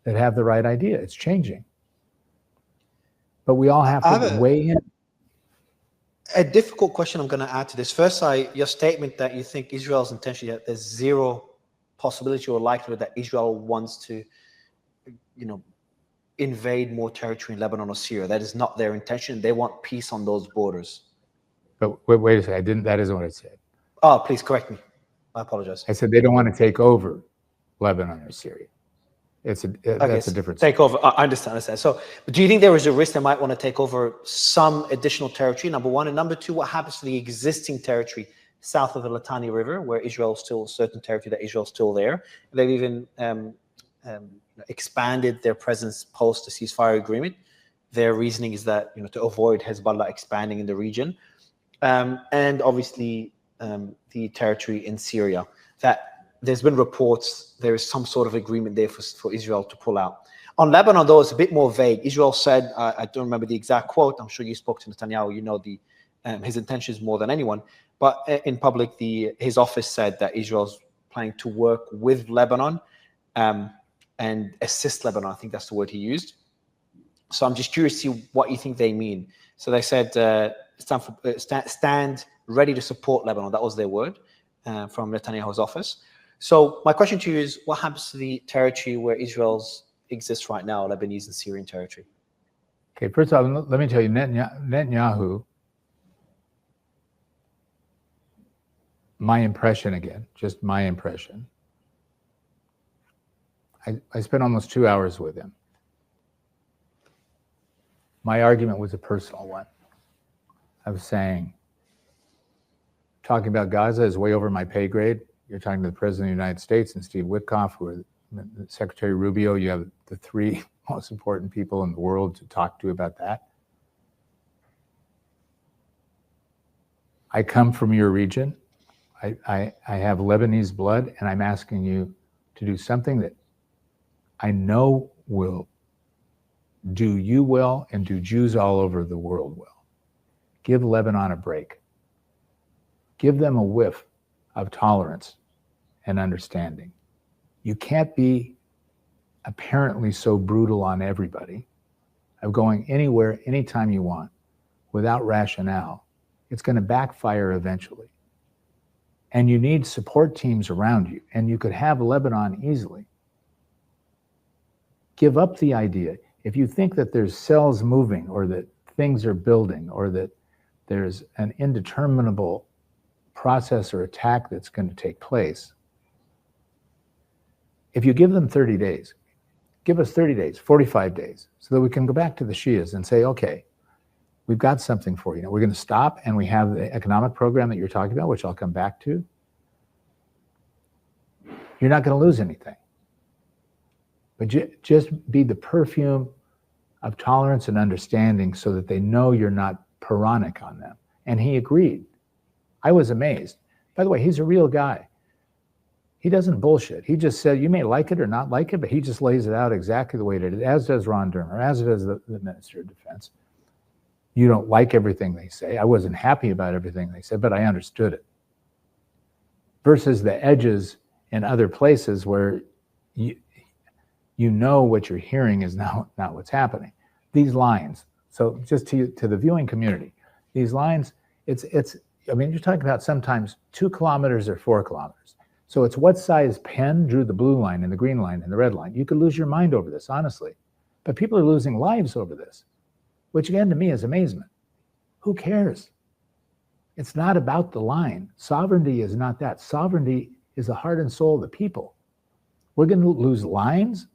that have the right idea. It's changing. But we all have to weigh in. A difficult question I'm going to add to this. First, your statement that you think Israel's intention, that there's zero possibility or likelihood that Israel wants to, invade more territory in Lebanon or Syria. That is not their intention. They want peace on those borders. But wait a second. That isn't what I said. Oh, please correct me. I apologize. I said they don't want to take over Lebanon or Syria. That's a different take over. I understand. So, do you think there is a risk they might want to take over some additional territory? Number one, and number two, what happens to the existing territory south of the Litani River, where Israel is still certain territory that Israel is still there? They've even expanded their presence post the ceasefire agreement. Their reasoning is that to avoid Hezbollah expanding in the region, and obviously the territory in Syria, that there's been reports there is some sort of agreement there for Israel to pull out. On Lebanon, though, it's a bit more vague. Israel said, I don't remember the exact quote. I'm sure you spoke to Netanyahu. You know his intentions more than anyone. But in public, his office said that Israel's planning to work with Lebanon and assist Lebanon. I think that's the word he used. So I'm just curious to see what you think they mean. So they said stand ready to support Lebanon. That was their word from Netanyahu's office. So my question to you is, what happens to the territory where Israel's exists right now, Lebanese and Syrian territory? Okay, first of all, let me tell you, Netanyahu, my impression again, just my impression, I spent almost 2 hours with him. My argument was a personal one. I was saying, talking about Gaza is way over my pay grade. You're talking to the President of the United States and Steve Witkoff, who are Secretary Rubio. You have the three most important people in the world to talk to about that. I come from your region. I have Lebanese blood, and I'm asking you to do something that I know will do you well and do Jews all over the world well. Give Lebanon a break. Give them a whiff of tolerance and understanding. You can't be apparently so brutal on everybody, of going anywhere, anytime you want, without rationale. It's going to backfire eventually. And you need support teams around you, and you could have Lebanon easily. Give up the idea. If you think that there's cells moving, or that things are building, or that there's an indeterminable process or attack that's going to take place, if you give them 30 days, give us 30 days, 45 days, so that we can go back to the Shias and say, okay, we've got something for you. Now we're going to stop, and we have the economic program that you're talking about, which I'll come back to. You're not going to lose anything. But just be the perfume of tolerance and understanding, so that they know you're not Quranic on them. And he agreed. I was amazed. By the way, he's a real guy. He doesn't bullshit. He just said, you may like it or not like it, but he just lays it out exactly the way it is, as does Ron Dermer, as does the Minister of Defense. You don't like everything they say. I wasn't happy about everything they said, but I understood it. Versus the edges in other places where you know what you're hearing is not what's happening. These lines, so just to the viewing community, these lines, I mean, you're talking about sometimes 2 kilometers or 4 kilometers. So it's what size pen drew the blue line and the green line and the red line. You could lose your mind over this, honestly. But people are losing lives over this, which again, to me, is amazement. Who cares? It's not about the line. Sovereignty is not that. Sovereignty is the heart and soul of the people. We're going to lose lines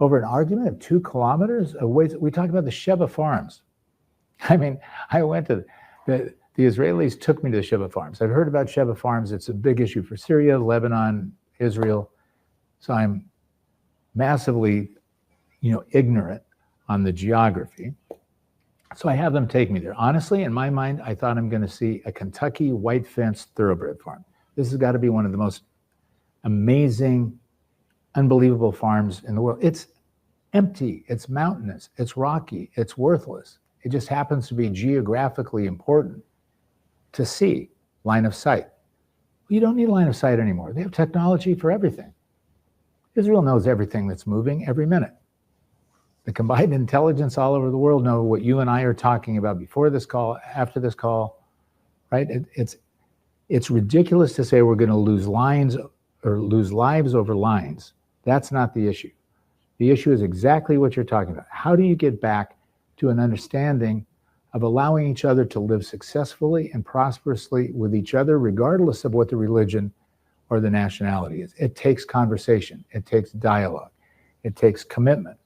over an argument of 2 kilometers away. We talk about the Sheva Farms. I mean, I went to the Israelis took me to the Sheva Farms. I've heard about Sheva Farms. It's a big issue for Syria, Lebanon, Israel. So I'm massively, ignorant on the geography. So I have them take me there. Honestly, in my mind, I thought I'm going to see a Kentucky white fenced thoroughbred farm. This has got to be one of the most amazing, unbelievable farms in the world. It's empty, it's mountainous, it's rocky, it's worthless. It just happens to be geographically important to see line of sight. You don't need line of sight anymore. They have technology for everything. Israel knows everything that's moving every minute. The combined intelligence all over the world know what you and I are talking about before this call, after this call, right? It's ridiculous to say we're going to lose lines or lose lives over lines. That's not the issue. The issue is exactly what you're talking about. How do you get back to an understanding of allowing each other to live successfully and prosperously with each other, regardless of what the religion or the nationality is? It takes conversation. It takes dialogue. It takes commitment.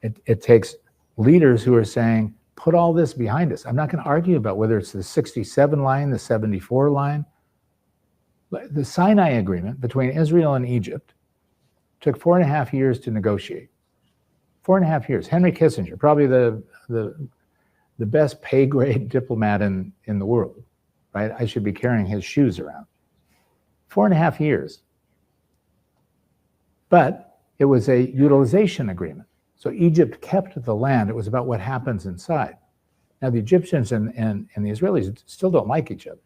It takes leaders who are saying, put all this behind us. I'm not going to argue about whether it's the 67 line, the 74 line. The Sinai Agreement between Israel and Egypt took 4.5 years to negotiate. 4.5 years. Henry Kissinger, probably the best pay grade diplomat in the world, right? I should be carrying his shoes around. 4.5 years. But it was a utilization agreement. So Egypt kept the land. It was about what happens inside. Now the Egyptians and the Israelis still don't like each other,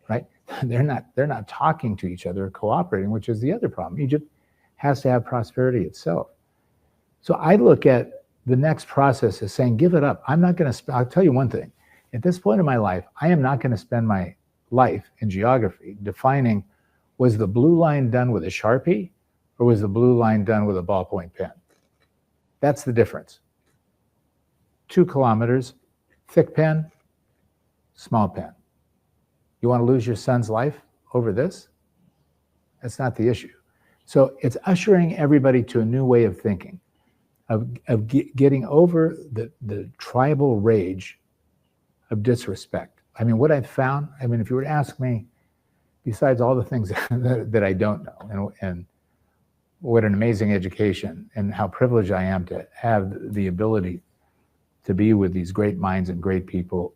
right? They're not talking to each other, cooperating, which is the other problem. Egypt has to have prosperity itself. So I look at the next process as saying, give it up. I'm not going to, I'll tell you one thing. At this point in my life, I am not going to spend my life in geography defining, was the blue line done with a Sharpie or was the blue line done with a ballpoint pen? That's the difference. 2 kilometers, thick pen, small pen. You want to lose your son's life over this? That's not the issue. So it's ushering everybody to a new way of thinking, of getting over the tribal rage of disrespect. I mean, what I've found, I mean, if you were to ask me, besides all the things that I don't know, and what an amazing education and how privileged I am to have the ability to be with these great minds and great people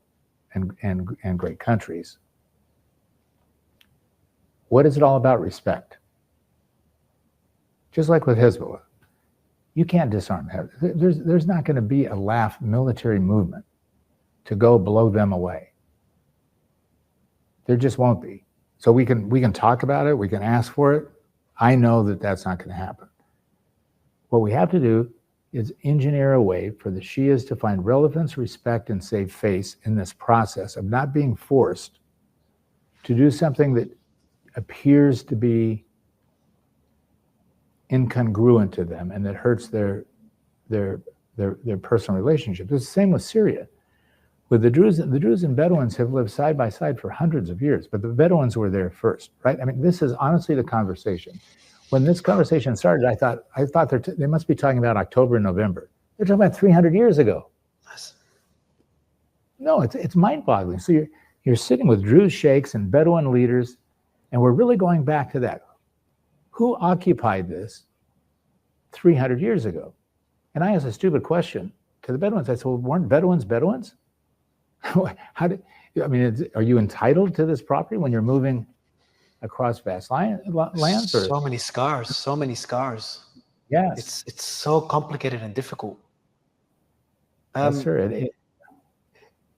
and great countries. What is it all about? Respect. Just like with Hezbollah, you can't disarm Hezbollah. There's not going to be a laugh military movement to go blow them away. There just won't be. So we can talk about it, we can ask for it. I know that that's not going to happen. What we have to do is engineer a way for the Shias to find relevance, respect, and save face in this process of not being forced to do something that appears to be incongruent to them and that hurts their personal relationships. It's the same with Syria. With the Druze and Bedouins have lived side by side for hundreds of years, but the Bedouins were there first, right? I mean, this is honestly the conversation. When this conversation started, I thought they must be talking about October and November. They're talking about 300 years ago. No, it's mind-boggling. So you're sitting with Druze sheikhs and Bedouin leaders, and we're really going back to that. Who occupied this 300 years ago? And I asked a stupid question to the Bedouins. I said, well, weren't Bedouins Bedouins? Are you entitled to this property when you're moving across vast lands? Or? So many scars. Yes. It's so complicated and difficult. Yes, sir.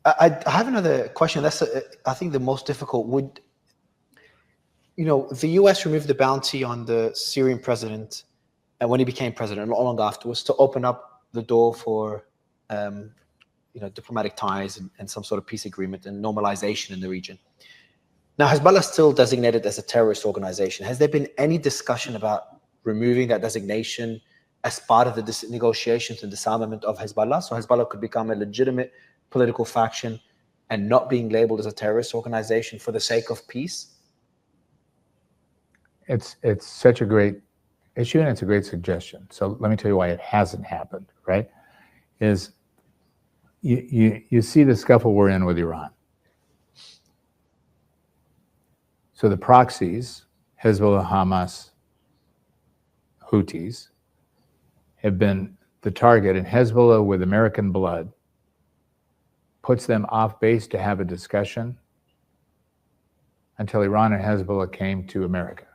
I have another question. That's, I think, the most difficult. The US removed the bounty on the Syrian president when he became president, not long afterwards, to open up the door for diplomatic ties and some sort of peace agreement and normalization in the region. Now, Hezbollah is still designated as a terrorist organization. Has there been any discussion about removing that designation as part of the negotiations and disarmament of Hezbollah, so Hezbollah could become a legitimate political faction and not being labeled as a terrorist organization for the sake of peace? It's such a great issue and it's a great suggestion. So let me tell you why it hasn't happened, right? Is you see the scuffle we're in with Iran. So the proxies, Hezbollah, Hamas, Houthis, have been the target, and Hezbollah with American blood puts them off base to have a discussion until Iran and Hezbollah came to America.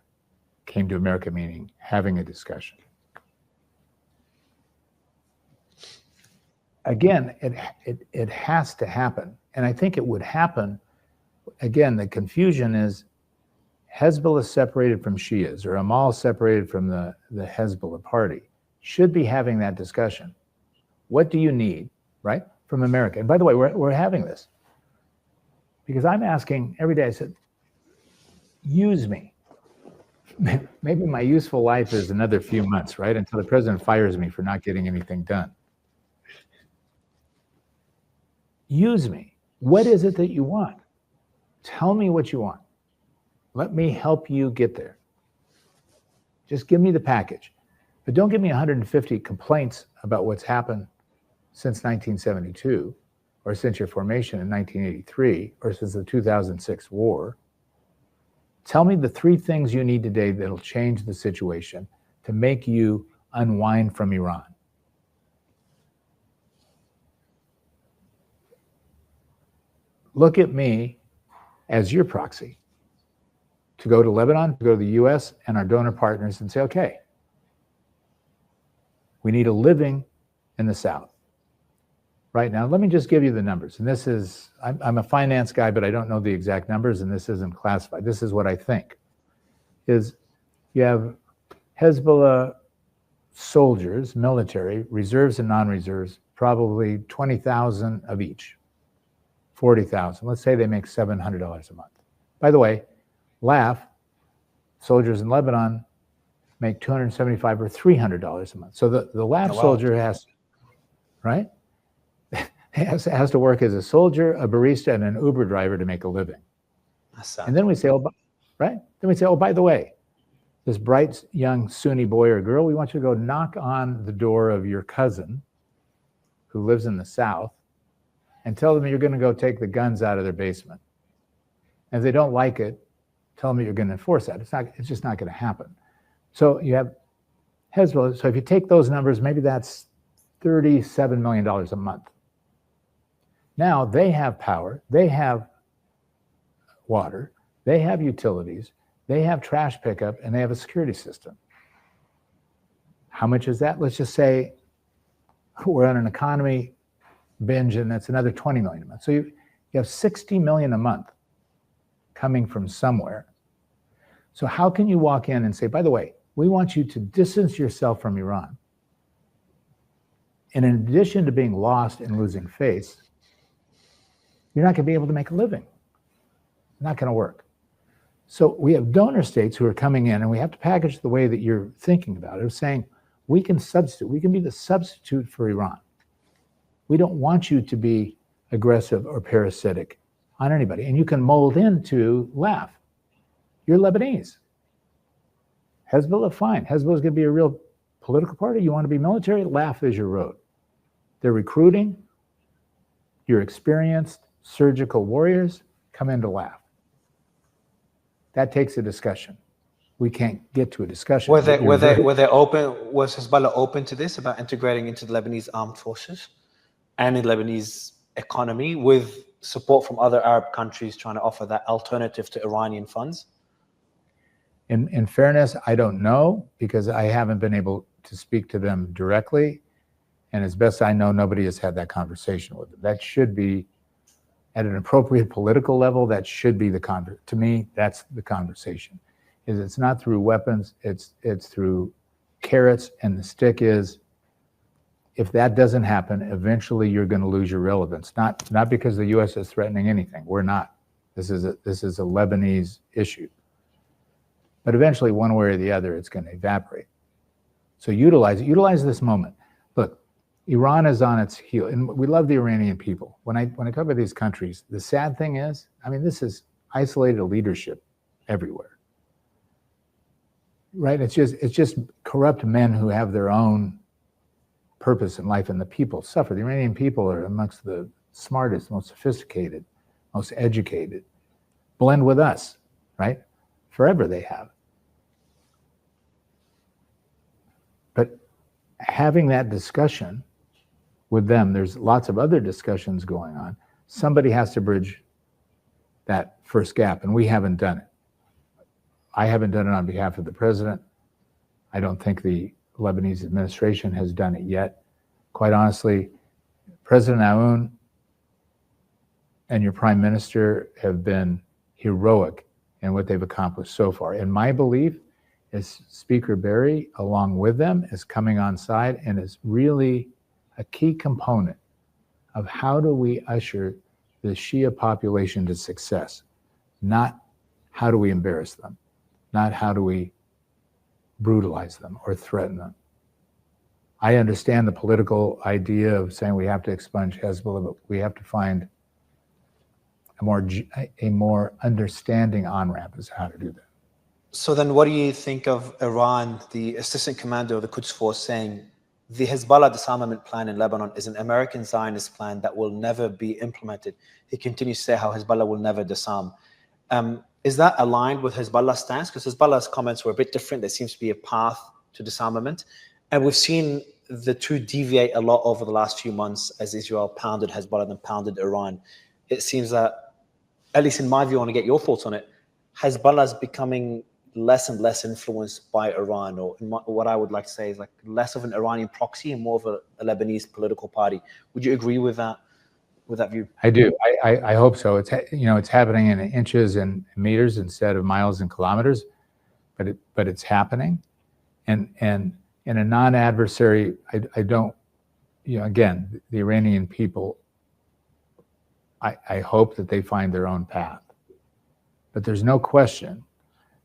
Came to America meaning having a discussion. Again, it has to happen. And I think it would happen. Again, the confusion is Hezbollah separated from Shias or Amal separated from the Hezbollah party should be having that discussion. What do you need, right, from America? And by the way, we're having this because I'm asking every day, I said, use me. Maybe my useful life is another few months, right, until the president fires me for not getting anything done. Use me. What is it that you want? Tell me what you want. Let me help you get there. Just give me the package. But don't give me 150 complaints about what's happened since 1972, or since your formation in 1983, or since the 2006 war. Tell me the 3 things you need today that'll change the situation to make you unwind from Iran. Look at me as your proxy to go to Lebanon, to go to the US and our donor partners and say, okay, we need a living in the South. Right now, let me just give you the numbers. And this is, I'm a finance guy, but I don't know the exact numbers, and this isn't classified. This is what I think, is you have Hezbollah soldiers, military, reserves and non-reserves, probably 20,000 of each, 40,000. Let's say they make $700 a month. By the way, laugh, soldiers in Lebanon make $275 or $300 a month. So the laugh soldier has, right? has to work as a soldier, a barista, and an Uber driver to make a living. And then we say, oh, right? Then we say, oh, by the way, this bright young Sunni boy or girl, we want you to go knock on the door of your cousin who lives in the South and tell them you're going to go take the guns out of their basement. And if they don't like it, tell them you're going to enforce that. It's just not going to happen. So you have Hezbollah. So if you take those numbers, maybe that's $37 million a month. Now they have power, they have water, they have utilities, they have trash pickup, and they have a security system. How much is that? Let's just say we're on an economy binge, and that's another 20 million a month. So you have 60 million a month coming from somewhere. So how can you walk in and say, by the way, we want you to distance yourself from Iran. And in addition to being lost and losing face, you're not going to be able to make a living. Not going to work. So we have donor states who are coming in, and we have to package the way that you're thinking about it, of saying, we can substitute, we can be the substitute for Iran. We don't want you to be aggressive or parasitic on anybody. And you can mold into laugh. You're Lebanese. Hezbollah, fine. Hezbollah is going to be a real political party. You want to be military? Laugh is your road. They're recruiting. You're experienced surgical warriors, come in to laugh. That takes a discussion. We can't get to a discussion. Were they open? Was Hezbollah open to this, about integrating into the Lebanese armed forces and in Lebanese economy with support from other Arab countries trying to offer that alternative to Iranian funds? In fairness, I don't know, because I haven't been able to speak to them directly. And as best I know, nobody has had that conversation with them. That should be, at an appropriate political level, that should be to me, that's the conversation. Is it's not through weapons, it's through carrots, and the stick is, if that doesn't happen, eventually you're going to lose your relevance. Not because the U.S. is threatening anything. We're not. This is a Lebanese issue. But eventually, one way or the other, it's going to evaporate. So utilize it. Utilize this moment. Look, Iran is on its heel, and we love the Iranian people. When I talk about these countries, the sad thing is, I mean, this is isolated leadership everywhere, right? It's just corrupt men who have their own purpose in life, and the people suffer. The Iranian people are amongst the smartest, most sophisticated, most educated. Blend with us, right? Forever they have. But having that discussion with them, there's lots of other discussions going on. Somebody has to bridge that first gap, and we haven't done it. I haven't done it on behalf of the president. I don't think the Lebanese administration has done it yet. Quite honestly, President Aoun and your prime minister have been heroic in what they've accomplished so far. And my belief is Speaker Berry, along with them, is coming on side and is really a key component of how do we usher the Shia population to success, not how do we embarrass them, not how do we brutalize them or threaten them. I understand the political idea of saying we have to expunge Hezbollah, but we have to find a more understanding on-ramp as to how to do that. So then what do you think of Iran, the assistant commander of the Quds Force, saying the Hezbollah disarmament plan in Lebanon is an American Zionist plan that will never be implemented? He continues to say how Hezbollah will never disarm. Is that aligned with Hezbollah's stance? Because Hezbollah's comments were a bit different. There seems to be a path to disarmament. And we've seen the two deviate a lot over the last few months as Israel pounded Hezbollah and pounded Iran. It seems that at least in my view, I want to get your thoughts on it, Hezbollah is becoming less and less influenced by Iran, or what I would like to say is like less of an Iranian proxy and more of a Lebanese political party. Would you agree with that view? I do. I hope so. It's it's happening in inches and meters instead of miles and kilometers, but it's happening, and in a non-adversary. I don't. Again, the Iranian people. I hope that they find their own path, but there's no question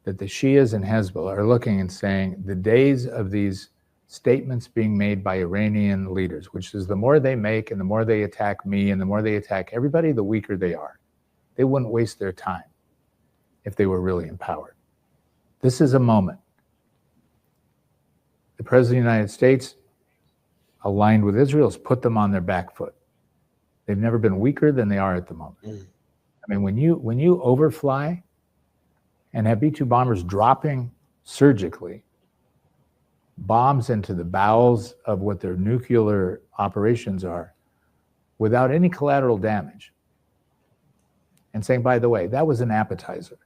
that the Shias and Hezbollah are looking and saying the days of these statements being made by Iranian leaders, which is the more they make and the more they attack me and the more they attack everybody, the weaker they are. They wouldn't waste their time if they were really empowered. This is a moment. The President of the United States, aligned with Israel, has put them on their back foot. They've never been weaker than they are at the moment. I mean, when you overfly and have B-2 bombers dropping surgically bombs into the bowels of what their nuclear operations are without any collateral damage, and saying, by the way, that was an appetizer.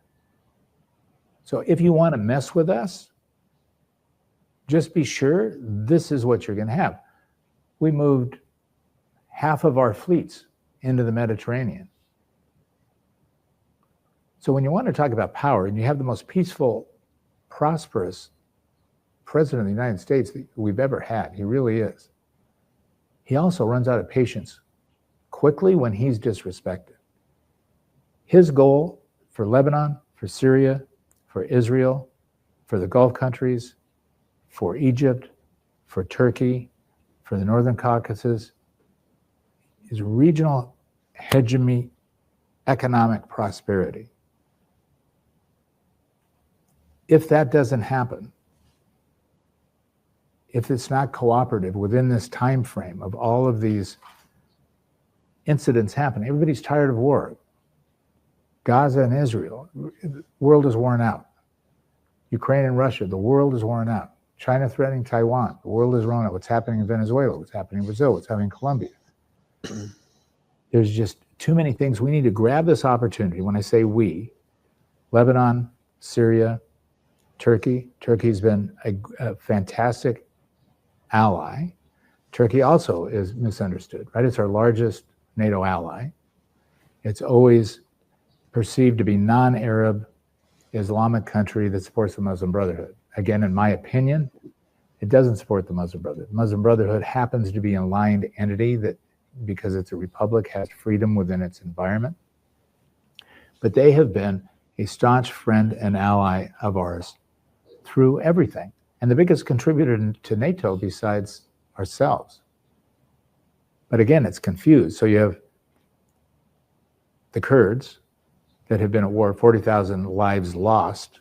So if you want to mess with us, just be sure this is what you're going to have. We moved half of our fleets into the Mediterranean. So when you want to talk about power, and you have the most peaceful, prosperous president of the United States that we've ever had, he really is. He also runs out of patience quickly when he's disrespected. His goal for Lebanon, for Syria, for Israel, for the Gulf countries, for Egypt, for Turkey, for the Northern Caucasus, is regional hegemony, economic prosperity. If that doesn't happen, if it's not cooperative within this time frame of all of these incidents happening, everybody's tired of war. Gaza and Israel, the world is worn out. Ukraine and Russia, the world is worn out. China threatening Taiwan, the world is worn out. What's happening in Venezuela, what's happening in Brazil, what's happening in Colombia. There's just too many things. We need to grab this opportunity. When I say we, Lebanon, Syria, Turkey. Turkey's been a fantastic ally. Turkey also is misunderstood, right? It's our largest NATO ally. It's always perceived to be non-Arab Islamic country that supports the Muslim Brotherhood. Again, in my opinion, it doesn't support the Muslim Brotherhood. The Muslim Brotherhood happens to be an aligned entity that, because it's a republic, has freedom within its environment. But they have been a staunch friend and ally of ours through everything. And the biggest contributor to NATO besides ourselves. But again, it's confused. So you have the Kurds that have been at war, 40,000 lives lost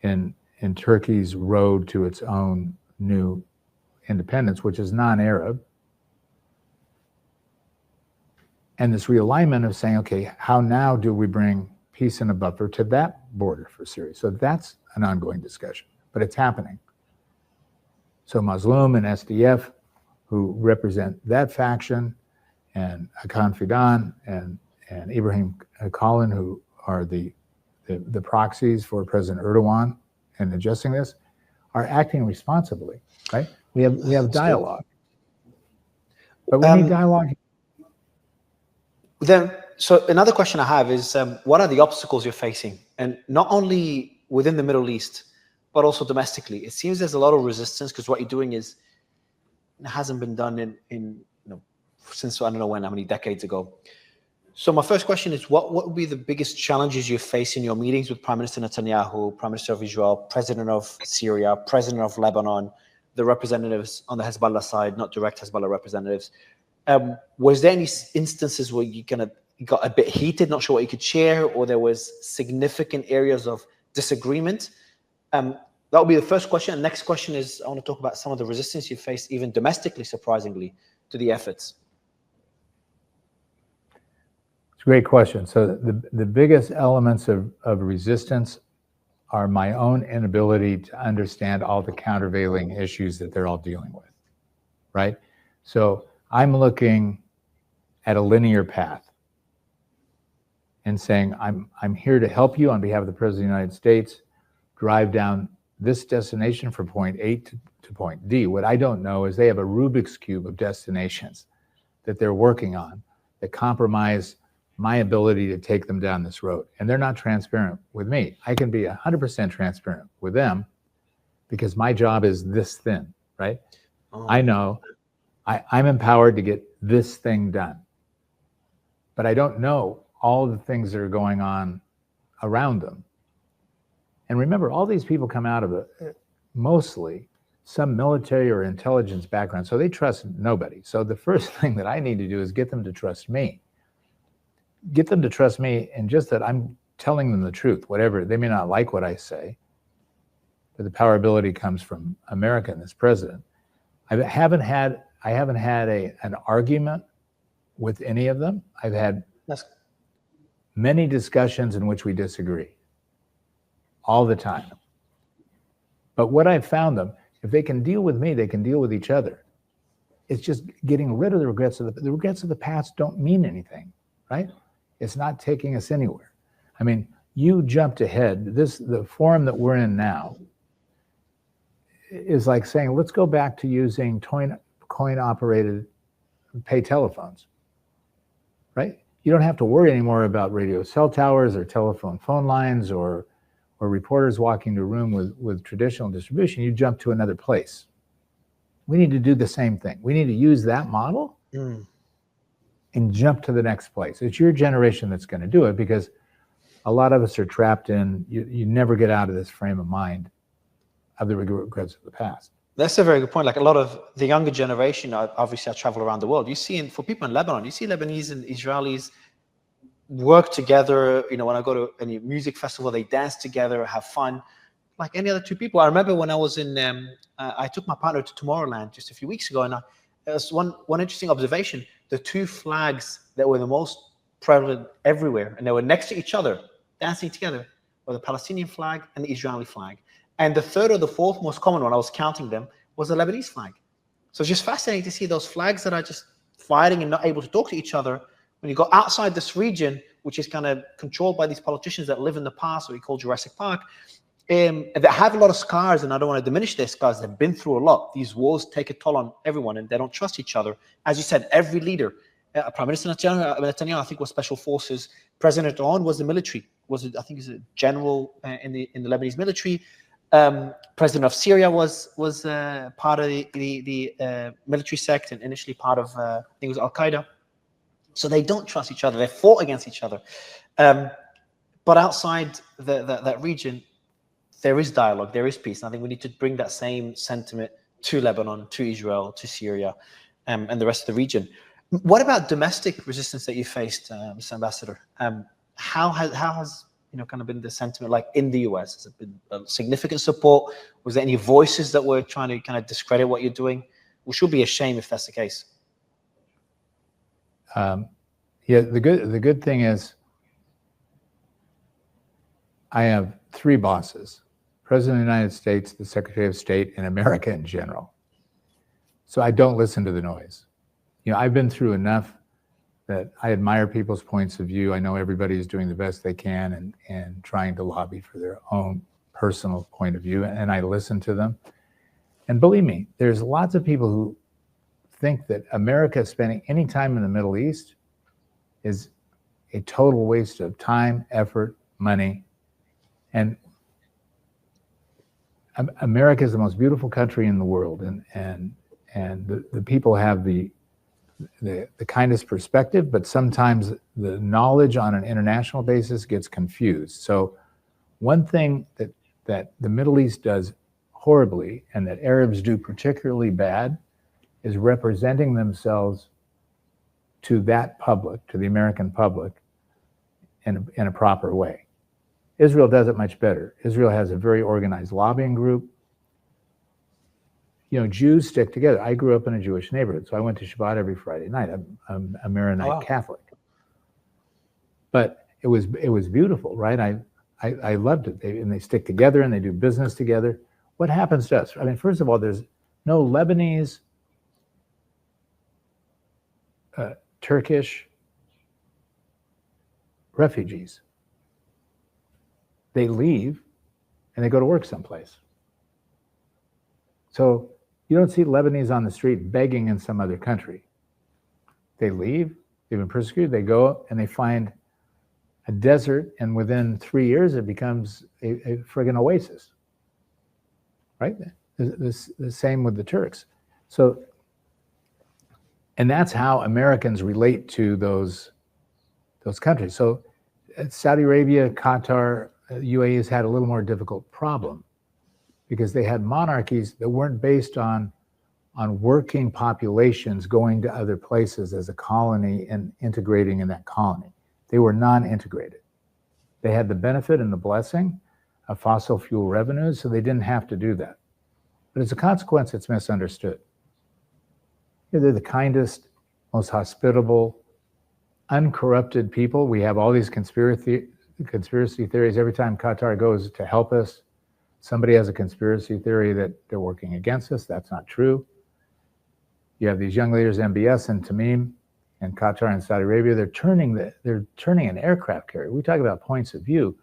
in Turkey's road to its own new independence, which is non-Arab. And this realignment of saying, okay, how now do we bring peace and a buffer to that border for Syria? So that's an ongoing discussion, but it's happening. So Mazloum and SDF, who represent that faction, and Hakan Fidan and Ibrahim Kalin, who are the proxies for President Erdogan and adjusting this, are acting responsibly, right? We have dialogue. But we need dialogue. Then, so another question I have is, what are the obstacles you're facing? And not only within the Middle East, but also domestically. It seems there's a lot of resistance because what you're doing is, it hasn't been done since I don't know when, how many decades ago. So my first question is, what would be the biggest challenges you face in your meetings with Prime Minister Netanyahu, Prime Minister of Israel, President of Syria, President of Lebanon, the representatives on the Hezbollah side, not direct Hezbollah representatives? Was there any instances where you got a bit heated, not sure what you could share, or there was significant areas of disagreement? That would be the first question. And next question is, I want to talk about some of the resistance you faced, even domestically, surprisingly, to the efforts. It's a great question. So the biggest elements of resistance are my own inability to understand all the countervailing issues that they're all dealing with, right? So I'm looking at a linear path. and saying, I'm here to help you on behalf of the President of the United States drive down this destination from point A to point D. What I don't know is they have a Rubik's Cube of destinations that they're working on that compromise my ability to take them down this road. And they're not transparent with me. I can be 100% transparent with them because my job is this thin, right? Oh. I know I'm empowered to get this thing done, but I don't know all the things that are going on around them. And remember, all these people come out of mostly some military or intelligence background, so they trust nobody. So the first thing that I need to do is get them to trust me. Get them to trust me, and just that I'm telling them the truth, whatever. They may not like what I say, but the power ability comes from America and this president. I haven't had an argument with any of them. I've had many discussions in which we disagree all the time. But what I've found them, if they can deal with me, they can deal with each other. It's just getting rid of the regrets of the regrets of the past don't mean anything, right? It's not taking us anywhere. I mean, you jumped ahead. The forum that we're in now is like saying, let's go back to using coin-operated pay telephones, right? You don't have to worry anymore about radio cell towers or telephone phone lines or reporters walking to a room with traditional distribution. You jump to another place. We need to do the same thing. We need to use that model and jump to the next place. It's your generation that's going to do it, because a lot of us are trapped in, you never get out of this frame of mind of the regrets of the past. That's a very good point. Like a lot of the younger generation, obviously I travel around the world. You see, for people in Lebanon, you see Lebanese and Israelis work together. You know, when I go to any music festival, they dance together, have fun, like any other two people. I remember when I was in, I took my partner to Tomorrowland just a few weeks ago, and there was one interesting observation. The two flags that were the most prevalent everywhere, and they were next to each other, dancing together, were the Palestinian flag and the Israeli flag. And the third or the fourth most common one, I was counting them, was the Lebanese flag. So it's just fascinating to see those flags that are just fighting and not able to talk to each other. When you go outside this region, which is kind of controlled by these politicians that live in the past, what we call Jurassic Park, that have a lot of scars, and I don't want to diminish their scars. They've been through a lot. These wars take a toll on everyone, and they don't trust each other. As you said, every leader, Prime Minister Netanyahu, I think, was special forces. President Erdogan was the military. I think he's a general in the Lebanese military. President of Syria was part of the military sect, and initially part of I think it was Al Qaeda. So they don't trust each other. They fought against each other. But outside that region, there is dialogue, there is peace. And I think we need to bring that same sentiment to Lebanon, to Israel, to Syria, and the rest of the region. What about domestic resistance that you faced, Mr. Ambassador? How has kind of been the sentiment like in the US? Has it been a significant support? Was there any voices that were trying to kind of discredit what you're doing? Which would be a shame if that's the case. Yeah, the good thing is I have three bosses: President of the United States, the Secretary of State, and America in general. So I don't listen to the noise. I've been through enough that I admire people's points of view. I know everybody is doing the best they can and trying to lobby for their own personal point of view, and I listen to them. And believe me, there's lots of people who think that America spending any time in the Middle East is a total waste of time, effort, money. And America is the most beautiful country in the world, and the people have the kindest perspective, but sometimes the knowledge on an international basis gets confused. So one thing that the Middle East does horribly, and that Arabs do particularly bad, is representing themselves to that public, to the American public, in a proper way. Israel does it much better. Israel has a very organized lobbying group. Jews stick together. I grew up in a Jewish neighborhood, so I went to Shabbat every Friday night. I'm a Maronite Catholic. But it was beautiful, right? I loved it. They stick together and they do business together. What happens to us? I mean, first of all, there's no Lebanese, Turkish, refugees. They leave and they go to work someplace. So you don't see Lebanese on the street begging in some other country. They leave, they've been persecuted, they go and they find a desert, and within 3 years it becomes a friggin' oasis, right? The same with the Turks. So, and that's how Americans relate to those countries. So Saudi Arabia, Qatar, UAE has had a little more difficult problem because they had monarchies that weren't based on working populations going to other places as a colony and integrating in that colony. They were non-integrated. They had the benefit and the blessing of fossil fuel revenues, so they didn't have to do that. But as a consequence, it's misunderstood. They're the kindest, most hospitable, uncorrupted people. We have all these conspiracy theories. Every time Qatar goes to help us, somebody has a conspiracy theory that they're working against us. That's not true. You have these young leaders, MBS and Tamim, and Qatar and Saudi Arabia. They're turning an aircraft carrier. We talk about points of view.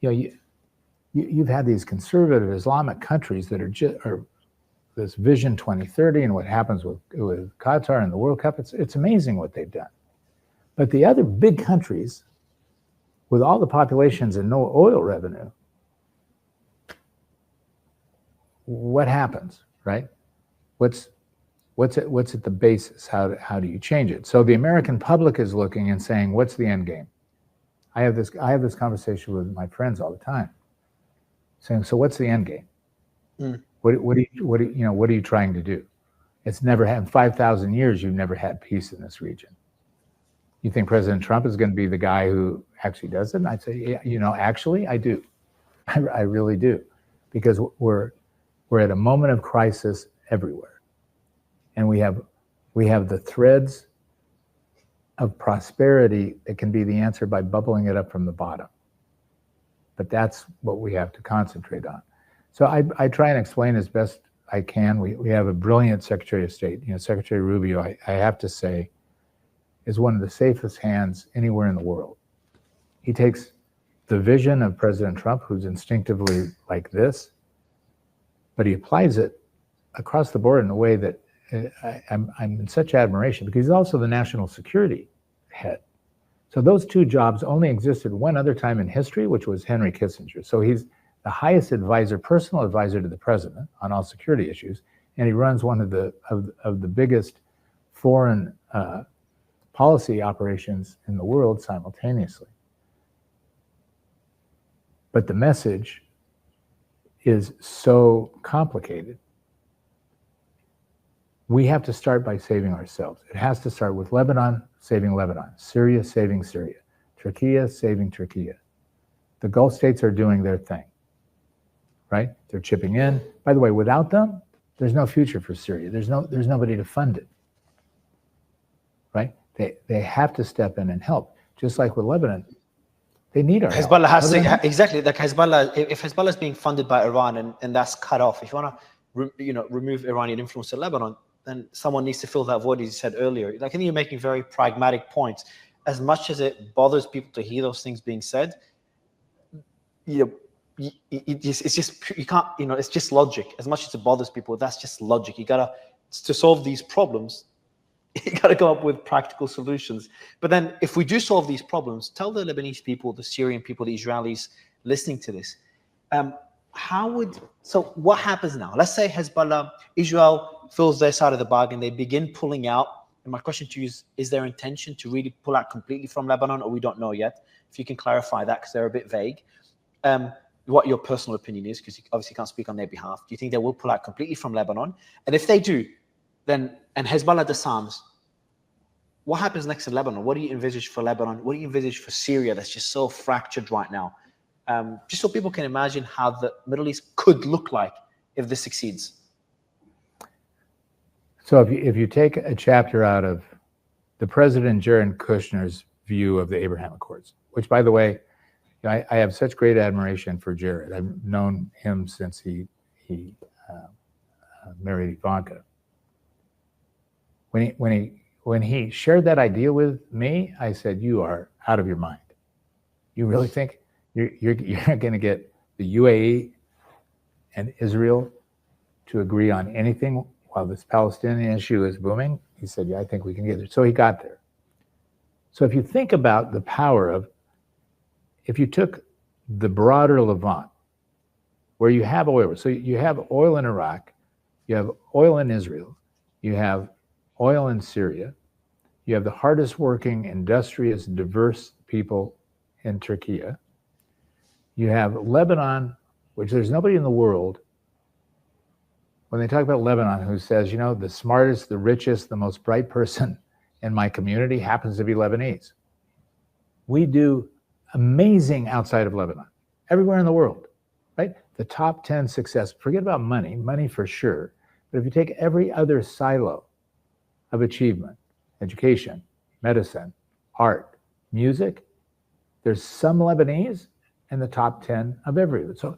You've had these conservative Islamic countries that are this Vision 2030 and what happens with Qatar and the World Cup. It's amazing what they've done. But the other big countries with all the populations and no oil revenue, what happens, right? What's at the basis? How do you change it? So the American public is looking and saying, what's the end game? I have this conversation with my friends all the time, saying, so what's the end game? Mm. What are you trying to do? It's never had 5,000 years. You've never had peace in this region. You think President Trump is going to be the guy who actually does it? And I'd say, yeah, actually, I do. I really do, because we're at a moment of crisis everywhere, and we have the threads of prosperity that can be the answer by bubbling it up from the bottom. But that's what we have to concentrate on. So I try and explain as best I can. We have a brilliant Secretary of State. Secretary Rubio, I have to say, is one of the safest hands anywhere in the world. He takes the vision of President Trump, who's instinctively like this, but he applies it across the board in a way that I'm in such admiration, because he's also the national security head. So those two jobs only existed one other time in history, which was Henry Kissinger. So he's the highest advisor, personal advisor to the president on all security issues, and he runs one of the biggest foreign policy operations in the world simultaneously. But the message is so complicated. We have to start by saving ourselves. It has to start with Lebanon, saving Lebanon, Syria, saving Syria, Turkey, saving Turkey. The Gulf states are doing their thing, right? They're chipping in. By the way, without them, there's no future for Syria. There's nobody to fund it, right? They have to step in and help. Just like with Lebanon, they need our Hezbollah help. has to, exactly, like Hezbollah, if Hezbollah is being funded by Iran and that's cut off, if you want to remove Iranian influence in Lebanon, then someone needs to fill that void, as you said earlier. Like, I think you're making very pragmatic points. As much as it bothers people to hear those things being said, it's just, you can't, it's just logic. As much as it bothers people, that's just logic. To solve these problems, you got to come up with practical solutions. But then if we do solve these problems, tell the Lebanese people, the Syrian people, the Israelis listening to this, so what happens now? Let's say Hezbollah, Israel fills their side of the bargain, they begin pulling out. And my question to you is their intention to really pull out completely from Lebanon, or we don't know yet? If you can clarify that, because they're a bit vague. What your personal opinion is, because you obviously can't speak on their behalf. Do you think they will pull out completely from Lebanon? And if they do, and Hezbollah disarms, what happens next in Lebanon? What do you envisage for Lebanon? What do you envisage for Syria that's just so fractured right now? Just so people can imagine how the Middle East could look like if this succeeds. So if you take a chapter out of the President Jared Kushner's view of the Abraham Accords, which, by the way, I have such great admiration for Jared. I've known him since he married Ivanka. When he shared that idea with me, I said, "You are out of your mind." You really think you're going to get the UAE and Israel to agree on anything while this Palestinian issue is booming? He said, yeah, I think we can get there. So he got there. So if you think about the power of, if you took the broader Levant, where you have oil, so you have oil in Iraq, you have oil in Israel, you have oil in Syria, you have the hardest working, industrious, diverse people in Turkey. You have Lebanon, which there's nobody in the world, when they talk about Lebanon, who says, you know, the smartest, the richest, the most bright person in my community happens to be Lebanese. We do amazing outside of Lebanon, everywhere in the world, right? The top 10 success, forget about money for sure, but if you take every other silo of achievement, education, medicine, art, music, there's some Lebanese in the top 10 of everything. So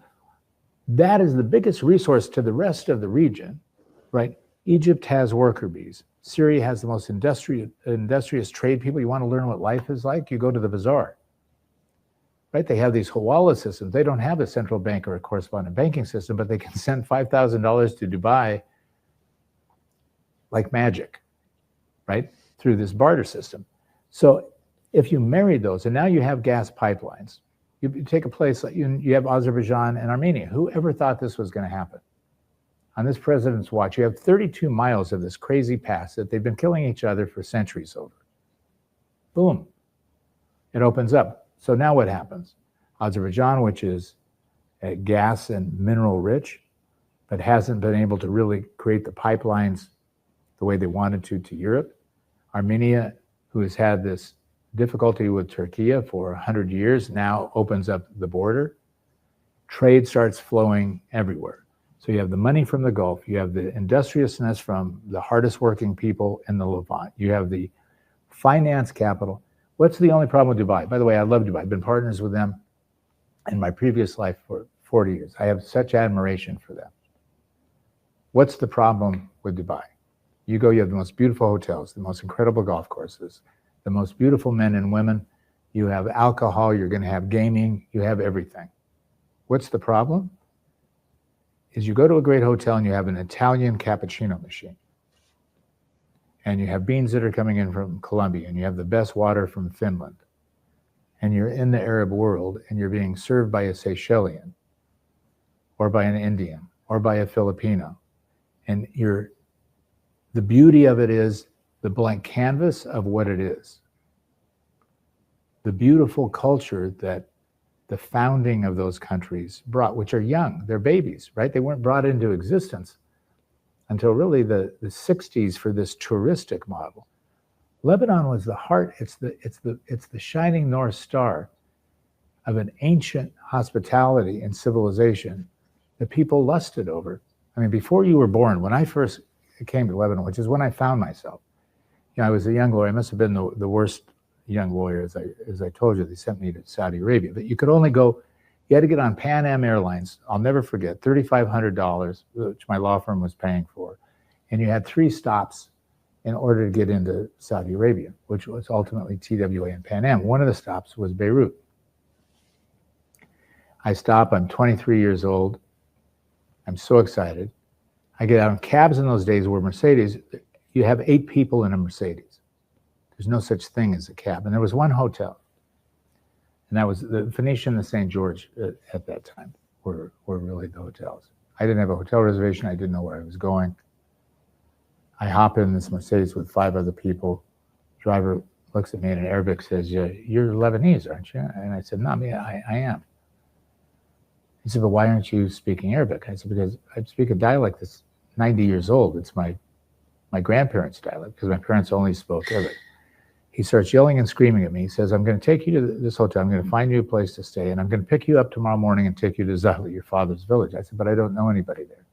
that is the biggest resource to the rest of the region, right? Egypt has worker bees. Syria has the most industrious trade people. You want to learn what life is like? You go to the bazaar, right? They have these hawala systems. They don't have a central bank or a correspondent banking system, but they can send $5,000 to Dubai like magic, right? Through this barter system. So if you marry those, and now you have gas pipelines, you take a place like you have Azerbaijan and Armenia. Who ever thought this was going to happen? On this president's watch, you have 32 miles of this crazy pass that they've been killing each other for centuries over. Boom. It opens up. So now what happens? Azerbaijan, which is gas and mineral rich, but hasn't been able to really create the pipelines the way they wanted to Europe. Armenia, who has had this difficulty with Turkey for 100 years, now opens up the border. Trade starts flowing everywhere. So you have the money from the Gulf, you have the industriousness from the hardest working people in the Levant, you have the finance capital. What's the only problem with Dubai? By the way, I love Dubai. I've been partners with them in my previous life for 40 years. I have such admiration for them. What's the problem with Dubai? You go, you have the most beautiful hotels, the most incredible golf courses, the most beautiful men and women. You have alcohol, you're going to have gaming, you have everything. What's the problem? Is you go to a great hotel and you have an Italian cappuccino machine. And you have beans that are coming in from Colombia, and you have the best water from Finland. And you're in the Arab world and you're being served by a Seychelles or by an Indian or by a Filipino. And the beauty of it is the blank canvas of what it is. The beautiful culture that the founding of those countries brought, which are young, they're babies, right? They weren't brought into existence until really the 60s for this touristic model. Lebanon was the heart, it's the shining North Star of an ancient hospitality and civilization that people lusted over. I mean, before you were born, when I first came to Lebanon, which is when I found myself, you know, I was a young lawyer. I must have been the worst young lawyer, as I told you. They sent me to Saudi Arabia, but you could only go, you had to get on Pan Am Airlines. I'll never forget, $3,500, which my law firm was paying for. And you had 3 stops in order to get into Saudi Arabia, which was ultimately TWA and Pan Am. One of the stops was Beirut. I stop, I'm 23 years old. I'm so excited. I get out in cabs in those days were Mercedes. You have 8 people in a Mercedes. There's no such thing as a cab. And there was one hotel. And that was the Phoenician and the St. George at that time were really the hotels. I didn't have a hotel reservation. I didn't know where I was going. I hop in this Mercedes with 5 other people. Driver looks at me and in Arabic says, you're Lebanese, aren't you? And I said, no, I am. He said, but why aren't you speaking Arabic? I said, because I speak a dialect that's 90 years old. It's my grandparents' dialect because my parents only spoke Arabic. He starts yelling and screaming at me. He says, I'm going to take you to this hotel. I'm going to find you a place to stay, and I'm going to pick you up tomorrow morning and take you to Zahli, your father's village. I said, but I don't know anybody there.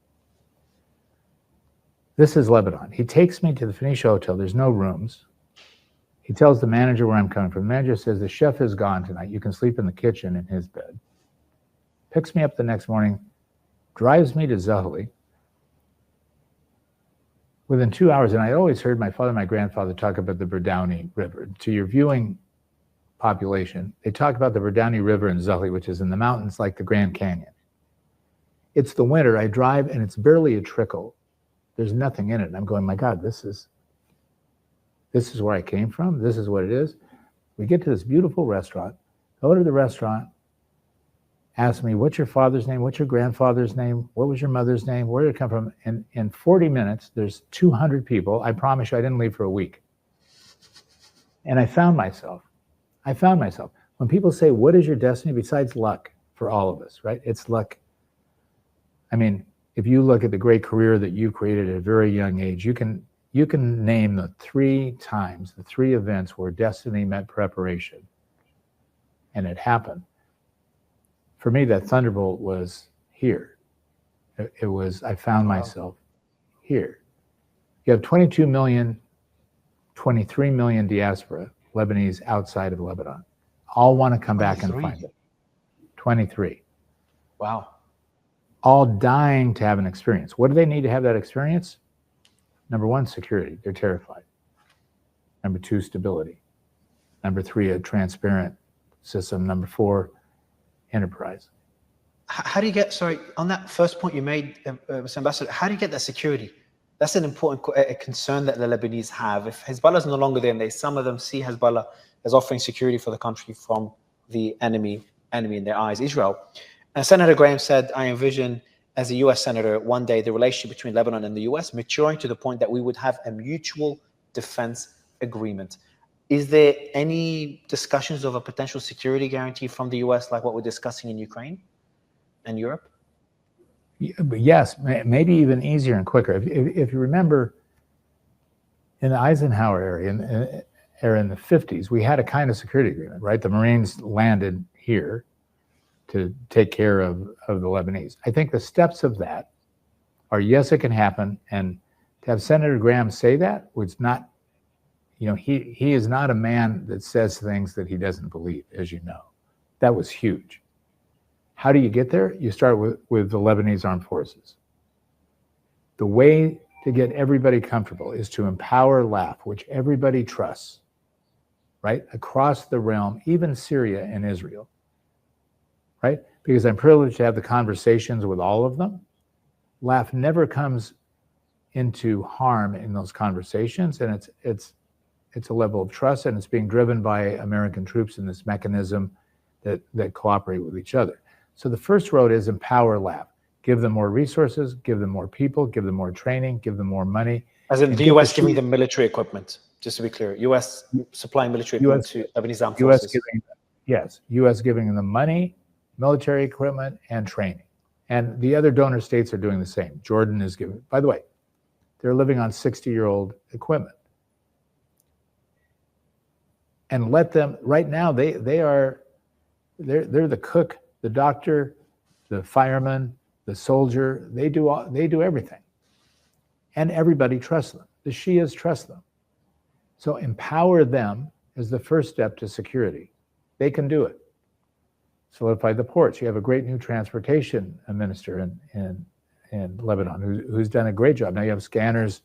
This is Lebanon. He takes me to the Phoenicia Hotel. There's no rooms. He tells the manager where I'm coming from. The manager says, the chef is gone tonight. You can sleep in the kitchen in his bed. Picks me up the next morning, drives me to Zahli. Within 2 hours, and I always heard my father and my grandfather talk about the Berdowni River. To your viewing population. They talk about the Verdani River in Zuhli, which is in the mountains like the Grand Canyon. It's the winter. I drive and it's barely a trickle. There's nothing in it. And I'm going, my God, this is where I came from. This is what it is. We get to this beautiful restaurant, go to the restaurant, ask me, what's your father's name? What's your grandfather's name? What was your mother's name? Where did it come from? And in 40 minutes, there's 200 people. I promise you, I didn't leave for a week. And I found myself. When people say, what is your destiny besides luck for all of us, right? It's luck. I mean, if you look at the great career that you created at a very young age, you can name the 3 times, the 3 events where destiny met preparation. And it happened. For me, that thunderbolt was here. It was, I found myself here. You have 22 million, 23 million diaspora Lebanese outside of Lebanon. All want to come back and find it. 23. Wow. All dying to have an experience. What do they need to have that experience? Number 1, security. They're terrified. Number 2, stability. Number 3, a transparent system. Number 4, enterprise. How do you get, sorry, on that first point you made, Mr. Ambassador, how do you get that security? That's an important concern that the Lebanese have. If Hezbollah is no longer there, and some of them see Hezbollah as offering security for the country from the enemy in their eyes, Israel. And Senator Graham said, I envision as a US Senator, one day the relationship between Lebanon and the US maturing to the point that we would have a mutual defense agreement. Is there any discussions of a potential security guarantee from the US like what we're discussing in Ukraine and Europe? Yes, maybe even easier and quicker. If you remember, in the Eisenhower era in the 50s, we had a kind of security agreement, right? The Marines landed here to take care of the Lebanese. I think the steps of that are, yes, it can happen. And to have Senator Graham say that was not, he is not a man that says things that he doesn't believe, as you know. That was huge. How do you get there? You start with the Lebanese armed forces. The way to get everybody comfortable is to empower LAF, which everybody trusts, right? Across the realm, even Syria and Israel, right? Because I'm privileged to have the conversations with all of them. LAF never comes into harm in those conversations, and it's a level of trust, and it's being driven by American troops in this mechanism that cooperate with each other. So the first road is empower LAF. Give them more resources, give them more people, give them more training, give them more money. As in the US giving them military equipment, just to be clear. US supplying military equipment to Lebanese armed forces. US giving them money, military equipment, and training. And the other donor states are doing the same. Jordan is giving, by the way, they're living on 60-year-old equipment. And let them, right now, they're the cook, the doctor, the fireman, the soldier. They do everything. And everybody trusts them. The Shias trust them. So empower them as the first step to security. They can do it. Solidify the ports. You have a great new transportation minister in Lebanon who's done a great job. Now you have scanners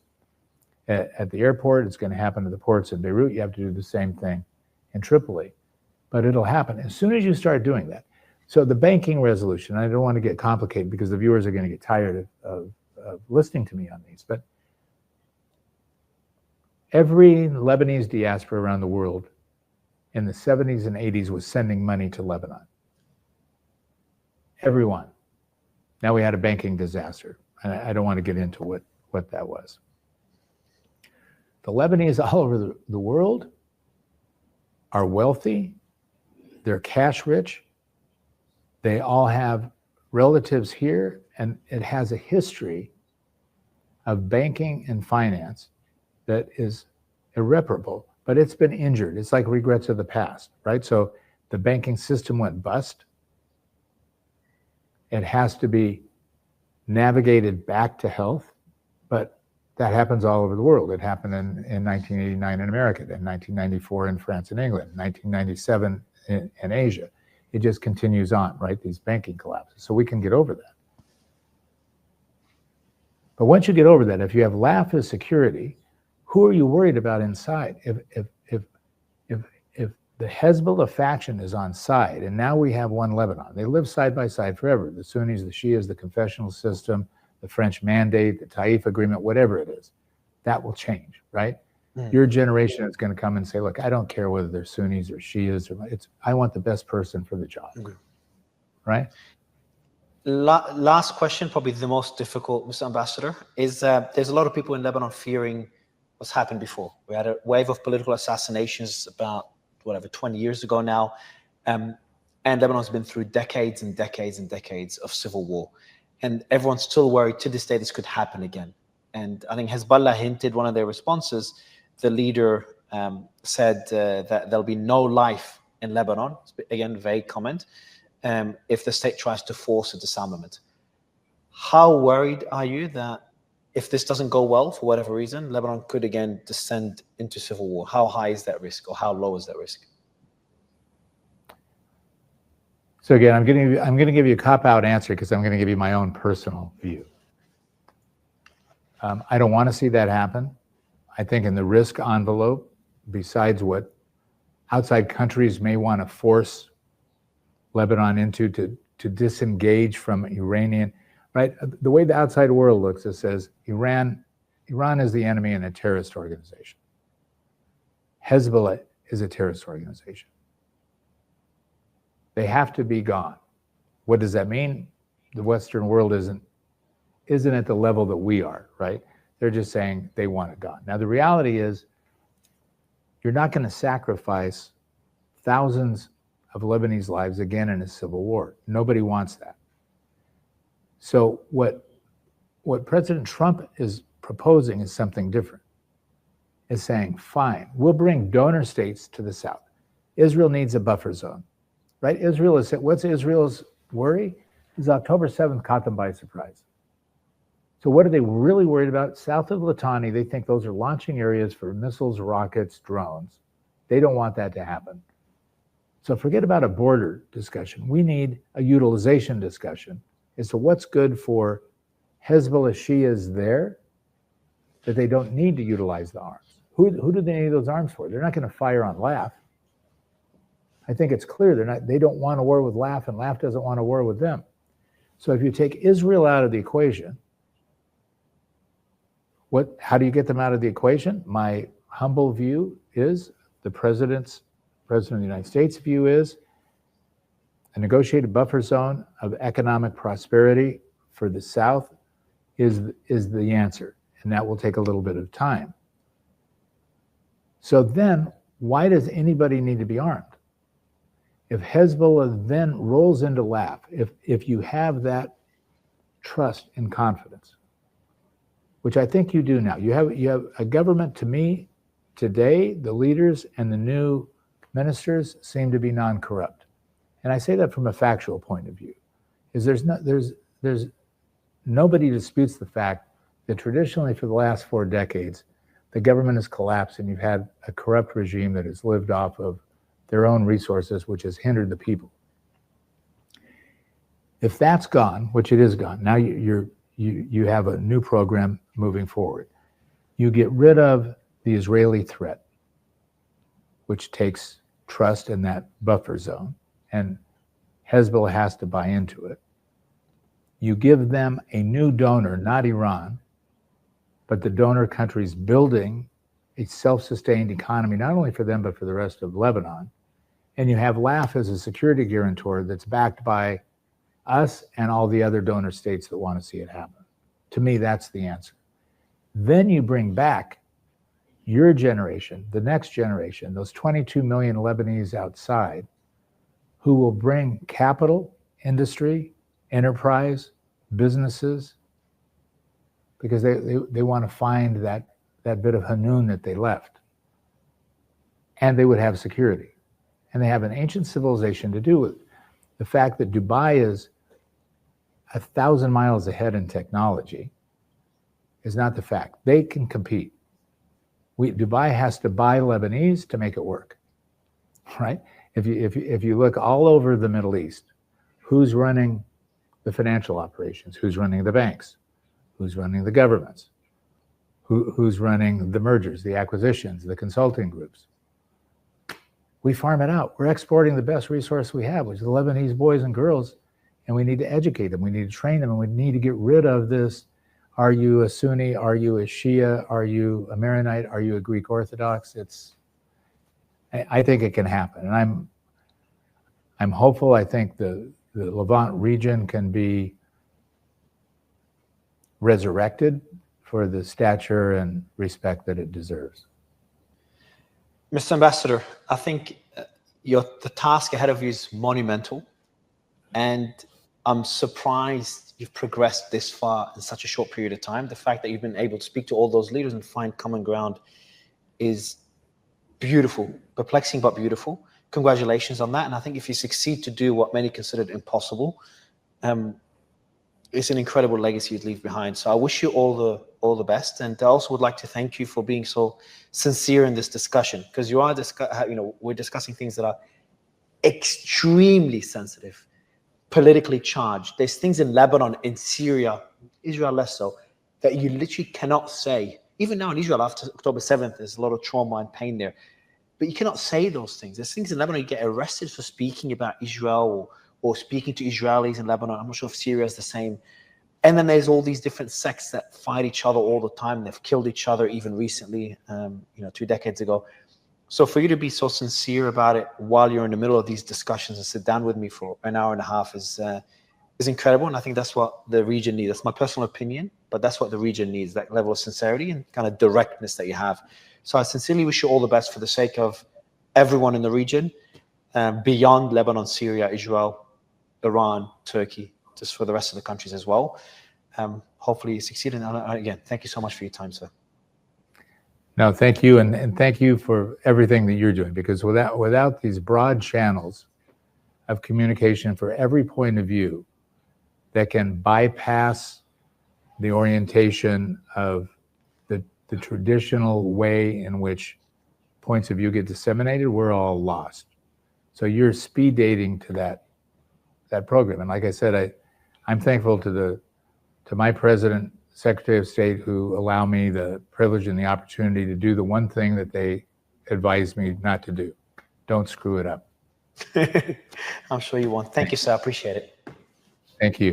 at the airport. It's going to happen at the ports in Beirut. You have to do the same thing in Tripoli. But it'll happen as soon as you start doing that. So the banking resolution, I don't want to get complicated because the viewers are going to get tired of listening to me on these, but every Lebanese diaspora around the world in the 70s and 80s was sending money to Lebanon. Everyone. Now we had a banking disaster. And I don't want to get into what that was. The Lebanese all over the world are wealthy. They're cash rich. They all have relatives here, and it has a history of banking and finance that is irreparable, but it's been injured. It's like regrets of the past, right? So the banking system went bust. It has to be navigated back to health, but that happens all over the world. It happened in 1989 in America, then 1994 in France and England, 1997 in Asia. It just continues on, right? These banking collapses. So we can get over that. But once you get over that, if you have LAF as security, who are you worried about inside? If the Hezbollah faction is on side, and now we have one Lebanon. They live side by side forever. The Sunnis, the Shias, the confessional system, the French mandate, the Taif agreement, whatever it is, that will change, right? Your generation is going to come and say, look, I don't care whether they're Sunnis or Shias, I want the best person for the job, right? Last question, probably the most difficult, Mr. Ambassador, is there's a lot of people in Lebanon fearing what's happened before. We had a wave of political assassinations about, 20 years ago now. And Lebanon's been through decades and decades and decades of civil war. And everyone's still worried to this day this could happen again. And I think Hezbollah hinted one of their responses. The leader said that there'll be no life in Lebanon. Again, vague comment. If the state tries to force a disarmament. How worried are you that if this doesn't go well, for whatever reason, Lebanon could again descend into civil war? How high is that risk, or how low is that risk? So again, I'm going to give you a cop-out answer because I'm going to give you my own personal view. I don't want to see that happen. I think in the risk envelope, besides what outside countries may want to force Lebanon into to disengage from Iranian, right? The way the outside world looks, it says Iran is the enemy and a terrorist organization. Hezbollah is a terrorist organization. They have to be gone. What does that mean? The Western world isn't at the level that we are, right? They're just saying they want it gone. Now, the reality is you're not going to sacrifice thousands of Lebanese lives again in a civil war. Nobody wants that. So what President Trump is proposing is something different. Is saying, fine, we'll bring donor states to the south. Israel needs a buffer zone, right? What's Israel's worry? Is October 7th caught them by surprise. So what are they really worried about? South of Litani, they think those are launching areas for missiles, rockets, drones. They don't want that to happen. So forget about a border discussion. We need a utilization discussion as to what's good for Hezbollah Shias there, that they don't need to utilize the arms. Who do they need those arms for? They're not going to fire on Laugh. I think it's clear they don't want a war with Laugh, and Laugh doesn't want a war with them. So if you take Israel out of the equation, how do you get them out of the equation? My humble view is the President of the United States' view is a negotiated buffer zone of economic prosperity for the South is the answer, and that will take a little bit of time. So then, why does anybody need to be armed? If Hezbollah then rolls into Laugh, if you have that trust and confidence, which I think you do now, you have a government, to me, today, the leaders and the new ministers seem to be non-corrupt. And I say that from a factual point of view, is there's nobody disputes the fact that traditionally for the last 4 decades, the government has collapsed and you've had a corrupt regime that has lived off of their own resources, which has hindered the people. If that's gone, which it is gone, now you have a new program moving forward. You get rid of the Israeli threat, which takes trust in that buffer zone, and Hezbollah has to buy into it. You give them a new donor, not Iran, but the donor countries building a self-sustained economy, not only for them, but for the rest of Lebanon. And you have Laugh as a security guarantor that's backed by us and all the other donor states that want to see it happen. To me, that's the answer. Then you bring back your generation, the next generation, those 22 million Lebanese outside, who will bring capital, industry, enterprise, businesses, because they want to find that bit of Hanun that they left. And they would have security. And they have an ancient civilization to do with the fact that Dubai is 1,000 miles ahead in technology is not the fact. They can compete. Dubai has to buy Lebanese to make it work, right? If you look all over the Middle East, who's running the financial operations? Who's running the banks? Who's running the governments? Who's running the mergers, the acquisitions, the consulting groups? we farm it out. We're exporting the best resource we have, which is the Lebanese boys and girls, and we need to educate them. We need to train them, and we need to get rid of this. Are you a Sunni? Are you a Shia? Are you a Maronite? Are you a Greek Orthodox? I think it can happen, and I'm hopeful. I think the Levant region can be resurrected for the stature and respect that it deserves. Mr. Ambassador, I think the task ahead of you is monumental, and I'm surprised you've progressed this far in such a short period of time. The fact that you've been able to speak to all those leaders and find common ground is beautiful, perplexing but beautiful. Congratulations on that. And I think if you succeed to do what many considered impossible, it's an incredible legacy you'd leave behind. So I wish you all the best. And I also would like to thank you for being so sincere in this discussion, because we're discussing things that are extremely sensitive, politically charged. There's things in Lebanon, in Syria, Israel less so, that you literally cannot say. Even now in Israel, after October 7th, there's a lot of trauma and pain there. But you cannot say those things. There's things in Lebanon you get arrested for speaking about Israel or speaking to Israelis in Lebanon. I'm not sure if Syria is the same. And then there's all these different sects that fight each other all the time. They've killed each other even recently, 2 decades ago. So for you to be so sincere about it while you're in the middle of these discussions and sit down with me for an hour and a half is incredible. And I think that's what the region needs. That's my personal opinion, but that's what the region needs, that level of sincerity and kind of directness that you have. So I sincerely wish you all the best for the sake of everyone in the region, beyond Lebanon, Syria, Israel, Iran, Turkey, just for the rest of the countries as well. Hopefully you succeed. And again, thank you so much for your time, sir. No, thank you. And thank you for everything that you're doing, because without these broad channels of communication for every point of view that can bypass the orientation of the traditional way in which points of view get disseminated, we're all lost. So you're speed dating to that program. And like I said, I'm thankful to my president, Secretary of State, who allow me the privilege and the opportunity to do the one thing that they advised me not to do. Don't screw it up. I'm sure you won't. Thank you, sir. I appreciate it. Thank you.